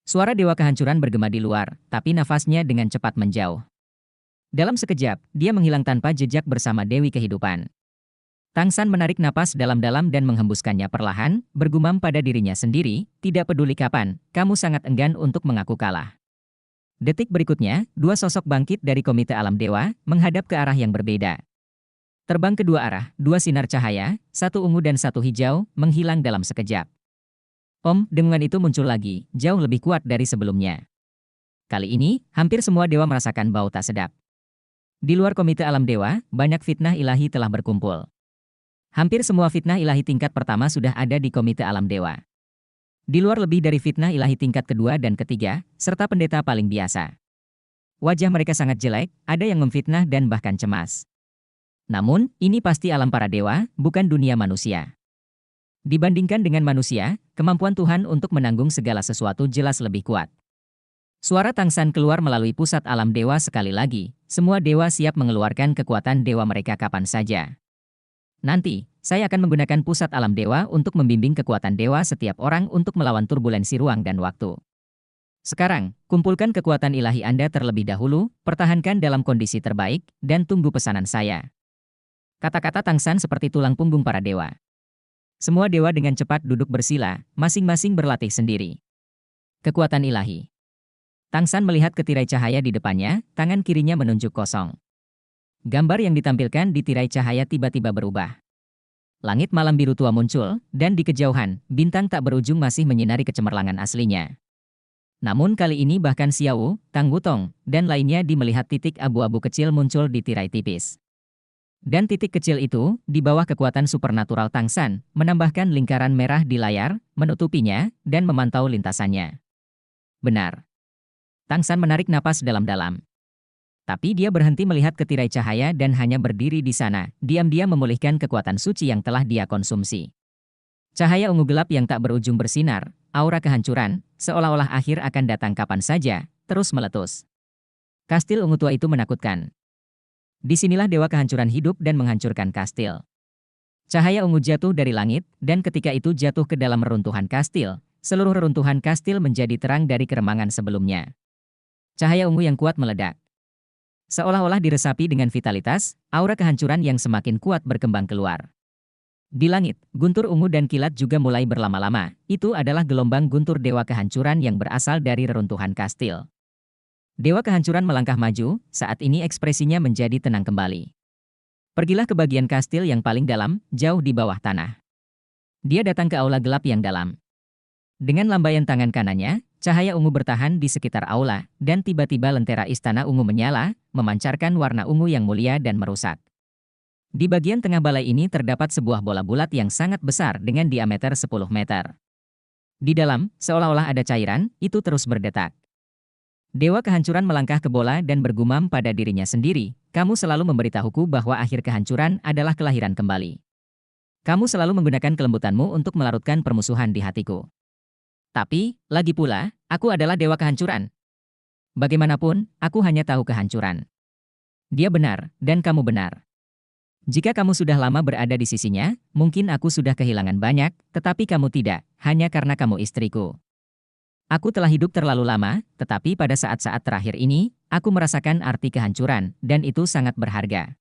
Suara dewa kehancuran bergema di luar, tapi nafasnya dengan cepat menjauh. Dalam sekejap, dia menghilang tanpa jejak bersama Dewi Kehidupan. Tangsan menarik napas dalam-dalam dan menghembuskannya perlahan, bergumam pada dirinya sendiri, tidak peduli kapan, kamu sangat enggan untuk mengaku kalah. Detik berikutnya, 2 sosok bangkit dari komite alam dewa, menghadap ke arah yang berbeda. Terbang ke 2 arah, 2 sinar cahaya, 1 ungu dan 1 hijau, menghilang dalam sekejap. Dengungan itu muncul lagi, jauh lebih kuat dari sebelumnya. Kali ini, hampir semua dewa merasakan bau tak sedap. Di luar komite alam dewa, banyak fitnah ilahi telah berkumpul. Hampir semua fitnah ilahi tingkat pertama sudah ada di komite alam dewa. Di luar lebih dari fitnah ilahi tingkat kedua dan ketiga, serta pendeta paling biasa. Wajah mereka sangat jelek, ada yang memfitnah dan bahkan cemas. Namun, ini pasti alam para dewa, bukan dunia manusia. Dibandingkan dengan manusia, kemampuan Tuhan untuk menanggung segala sesuatu jelas lebih kuat. Suara Tangsan keluar melalui pusat alam dewa sekali lagi, semua dewa siap mengeluarkan kekuatan dewa mereka kapan saja. Nanti, saya akan menggunakan pusat alam dewa untuk membimbing kekuatan dewa setiap orang untuk melawan turbulensi ruang dan waktu. Sekarang, kumpulkan kekuatan ilahi Anda terlebih dahulu, pertahankan dalam kondisi terbaik, dan tunggu pesanan saya. Kata-kata Tangsan seperti tulang punggung para dewa. Semua dewa dengan cepat duduk bersila, masing-masing berlatih sendiri. Kekuatan ilahi. Tangsan melihat ke tirai cahaya di depannya, tangan kirinya menunjuk kosong. Gambar yang ditampilkan di tirai cahaya tiba-tiba berubah. Langit malam biru tua muncul, dan di kejauhan, bintang tak berujung masih menyinari kecemerlangan aslinya. Namun kali ini bahkan Xiao, Tang Wutong, dan lainnya melihat titik abu-abu kecil muncul di tirai tipis. Dan titik kecil itu, di bawah kekuatan supernatural Tangsan, menambahkan lingkaran merah di layar, menutupinya, dan memantau lintasannya. Benar. Tangsan menarik napas dalam-dalam. Tapi dia berhenti melihat ke tirai cahaya dan hanya berdiri di sana, diam-diam memulihkan kekuatan suci yang telah dia konsumsi. Cahaya ungu gelap yang tak berujung bersinar, aura kehancuran, seolah-olah akhir akan datang kapan saja, terus meletus. Kastil ungu tua itu menakutkan. Disinilah dewa kehancuran hidup dan menghancurkan kastil. Cahaya ungu jatuh dari langit, dan ketika itu jatuh ke dalam reruntuhan kastil, seluruh reruntuhan kastil menjadi terang dari keremangan sebelumnya. Cahaya ungu yang kuat meledak. Seolah-olah diresapi dengan vitalitas, aura kehancuran yang semakin kuat berkembang keluar. Di langit, guntur ungu dan kilat juga mulai berlama-lama. Itu adalah gelombang guntur dewa kehancuran yang berasal dari reruntuhan kastil. Dewa kehancuran melangkah maju, saat ini ekspresinya menjadi tenang kembali. Pergilah ke bagian kastil yang paling dalam, jauh di bawah tanah. Dia datang ke aula gelap yang dalam. Dengan lambaian tangan kanannya, cahaya ungu bertahan di sekitar aula, dan tiba-tiba lentera istana ungu menyala, memancarkan warna ungu yang mulia dan merusak. Di bagian tengah balai ini terdapat sebuah bola bulat yang sangat besar dengan diameter 10 meter. Di dalam, seolah-olah ada cairan, itu terus berdetak. Dewa kehancuran melangkah ke bola dan bergumam pada dirinya sendiri, kamu selalu memberitahuku bahwa akhir kehancuran adalah kelahiran kembali. Kamu selalu menggunakan kelembutanmu untuk melarutkan permusuhan di hatiku. Tapi, lagi pula, aku adalah dewa kehancuran. Bagaimanapun, aku hanya tahu kehancuran. Dia benar, dan kamu benar. Jika kamu sudah lama berada di sisinya, mungkin aku sudah kehilangan banyak, tetapi kamu tidak, hanya karena kamu istriku. Aku telah hidup terlalu lama, tetapi pada saat-saat terakhir ini, aku merasakan arti kehancuran, dan itu sangat berharga.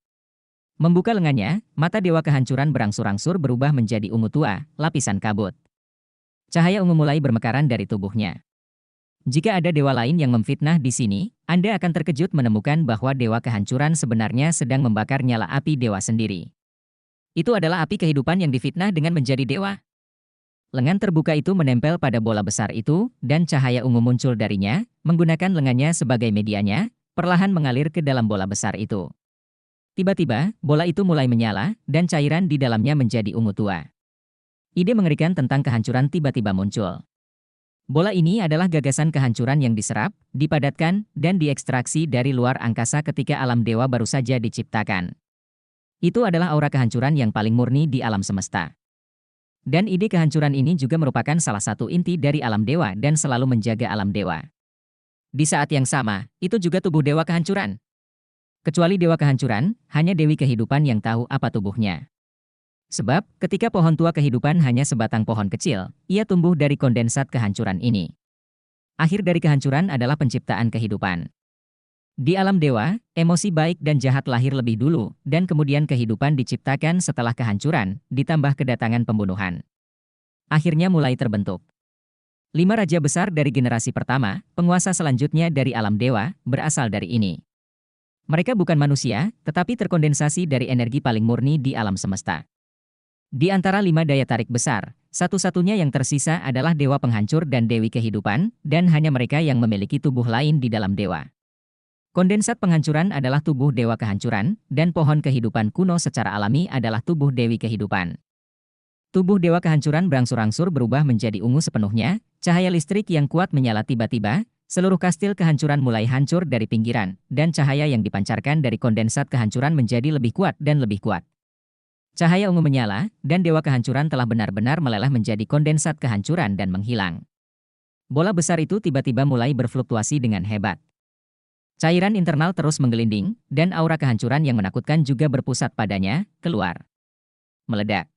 Membuka lengannya, mata dewa kehancuran berangsur-angsur berubah menjadi ungu tua, lapisan kabut. Cahaya ungu mulai bermekaran dari tubuhnya. Jika ada dewa lain yang memfitnah di sini, Anda akan terkejut menemukan bahwa dewa kehancuran sebenarnya sedang membakar nyala api dewa sendiri. Itu adalah api kehidupan yang difitnah dengan menjadi dewa. Lengan terbuka itu menempel pada bola besar itu, dan cahaya ungu muncul darinya, menggunakan lengannya sebagai medianya, perlahan mengalir ke dalam bola besar itu. Tiba-tiba, bola itu mulai menyala, dan cairan di dalamnya menjadi ungu tua. Ide mengerikan tentang kehancuran tiba-tiba muncul. Bola ini adalah gagasan kehancuran yang diserap, dipadatkan, dan diekstraksi dari luar angkasa ketika alam dewa baru saja diciptakan. Itu adalah aura kehancuran yang paling murni di alam semesta. Dan ide kehancuran ini juga merupakan salah satu inti dari alam dewa dan selalu menjaga alam dewa. Di saat yang sama, itu juga tubuh dewa kehancuran. Kecuali dewa kehancuran, hanya dewi kehidupan yang tahu apa tubuhnya. Sebab, ketika pohon tua kehidupan hanya sebatang pohon kecil, ia tumbuh dari kondensat kehancuran ini. Akhir dari kehancuran adalah penciptaan kehidupan. Di alam dewa, emosi baik dan jahat lahir lebih dulu, dan kemudian kehidupan diciptakan setelah kehancuran, ditambah kedatangan pembunuhan. Akhirnya mulai terbentuk 5 raja besar dari generasi pertama, penguasa selanjutnya dari alam dewa, berasal dari ini. Mereka bukan manusia, tetapi terkondensasi dari energi paling murni di alam semesta. Di antara 5 daya tarik besar, satu-satunya yang tersisa adalah dewa penghancur dan dewi kehidupan, dan hanya mereka yang memiliki tubuh lain di dalam dewa. Kondensat penghancuran adalah tubuh dewa kehancuran, dan pohon kehidupan kuno secara alami adalah tubuh dewi kehidupan. Tubuh dewa kehancuran berangsur-angsur berubah menjadi ungu sepenuhnya, cahaya listrik yang kuat menyala tiba-tiba, seluruh kastil kehancuran mulai hancur dari pinggiran, dan cahaya yang dipancarkan dari kondensat kehancuran menjadi lebih kuat dan lebih kuat. Cahaya ungu menyala, dan dewa kehancuran telah benar-benar meleleh menjadi kondensat kehancuran dan menghilang. Bola besar itu tiba-tiba mulai berfluktuasi dengan hebat. Cairan internal terus menggelinding, dan aura kehancuran yang menakutkan juga berpusat padanya, keluar. Meledak.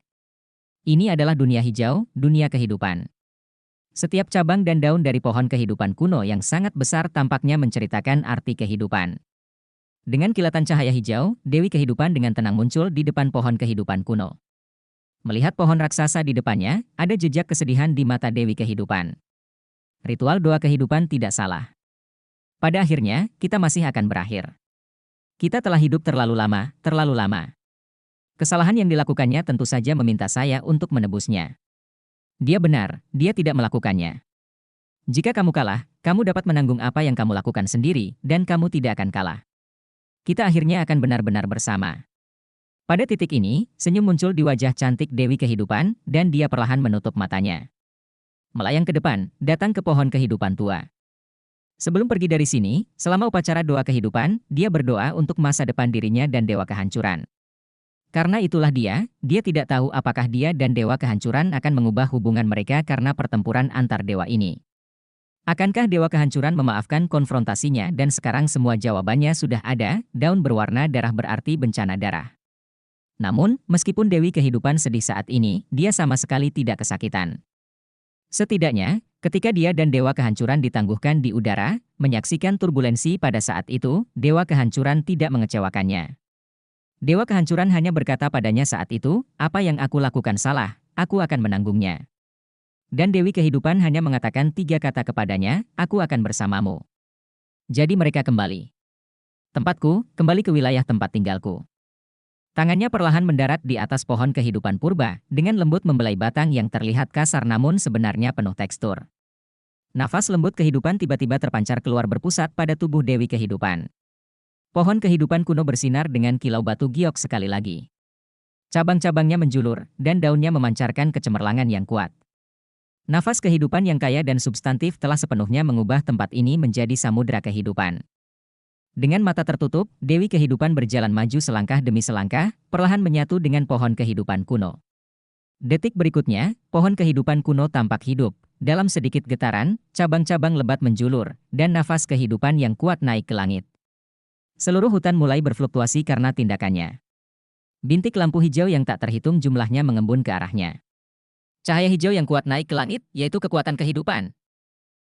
Ini adalah dunia hijau, dunia kehidupan. Setiap cabang dan daun dari pohon kehidupan kuno yang sangat besar tampaknya menceritakan arti kehidupan. Dengan kilatan cahaya hijau, Dewi Kehidupan dengan tenang muncul di depan pohon kehidupan kuno. Melihat pohon raksasa di depannya, ada jejak kesedihan di mata Dewi Kehidupan. Ritual doa kehidupan tidak salah. Pada akhirnya, kita masih akan berakhir. Kita telah hidup terlalu lama, terlalu lama. Kesalahan yang dilakukannya tentu saja meminta saya untuk menebusnya. Dia benar, dia tidak melakukannya. Jika kamu kalah, kamu dapat menanggung apa yang kamu lakukan sendiri, dan kamu tidak akan kalah. Kita akhirnya akan benar-benar bersama. Pada titik ini, senyum muncul di wajah cantik Dewi Kehidupan, dan dia perlahan menutup matanya. Melayang ke depan, datang ke pohon kehidupan tua. Sebelum pergi dari sini, selama upacara doa kehidupan, dia berdoa untuk masa depan dirinya dan dewa kehancuran. Karena itulah dia tidak tahu apakah dia dan dewa kehancuran akan mengubah hubungan mereka karena pertempuran antar dewa ini. Akankah dewa kehancuran memaafkan konfrontasinya dan sekarang semua jawabannya sudah ada, daun berwarna darah berarti bencana darah. Namun, meskipun Dewi Kehidupan sedih saat ini, dia sama sekali tidak kesakitan. Setidaknya, ketika dia dan Dewa Kehancuran ditangguhkan di udara, menyaksikan turbulensi pada saat itu, Dewa Kehancuran tidak mengecewakannya. Dewa Kehancuran hanya berkata padanya saat itu, apa yang aku lakukan salah, aku akan menanggungnya. Dan Dewi Kehidupan hanya mengatakan 3 kata kepadanya, aku akan bersamamu. Jadi mereka kembali. Tempatku, kembali ke wilayah tempat tinggalku. Tangannya perlahan mendarat di atas pohon kehidupan purba, dengan lembut membelai batang yang terlihat kasar namun sebenarnya penuh tekstur. Nafas lembut kehidupan tiba-tiba terpancar keluar berpusat pada tubuh Dewi Kehidupan. Pohon kehidupan kuno bersinar dengan kilau batu giok sekali lagi. Cabang-cabangnya menjulur, dan daunnya memancarkan kecemerlangan yang kuat. Nafas kehidupan yang kaya dan substantif telah sepenuhnya mengubah tempat ini menjadi samudera kehidupan. Dengan mata tertutup, Dewi Kehidupan berjalan maju selangkah demi selangkah, perlahan menyatu dengan pohon kehidupan kuno. Detik berikutnya, pohon kehidupan kuno tampak hidup. Dalam sedikit getaran, cabang-cabang lebat menjulur, dan nafas kehidupan yang kuat naik ke langit. Seluruh hutan mulai berfluktuasi karena tindakannya. Bintik lampu hijau yang tak terhitung jumlahnya mengembun ke arahnya. Cahaya hijau yang kuat naik ke langit, yaitu kekuatan kehidupan.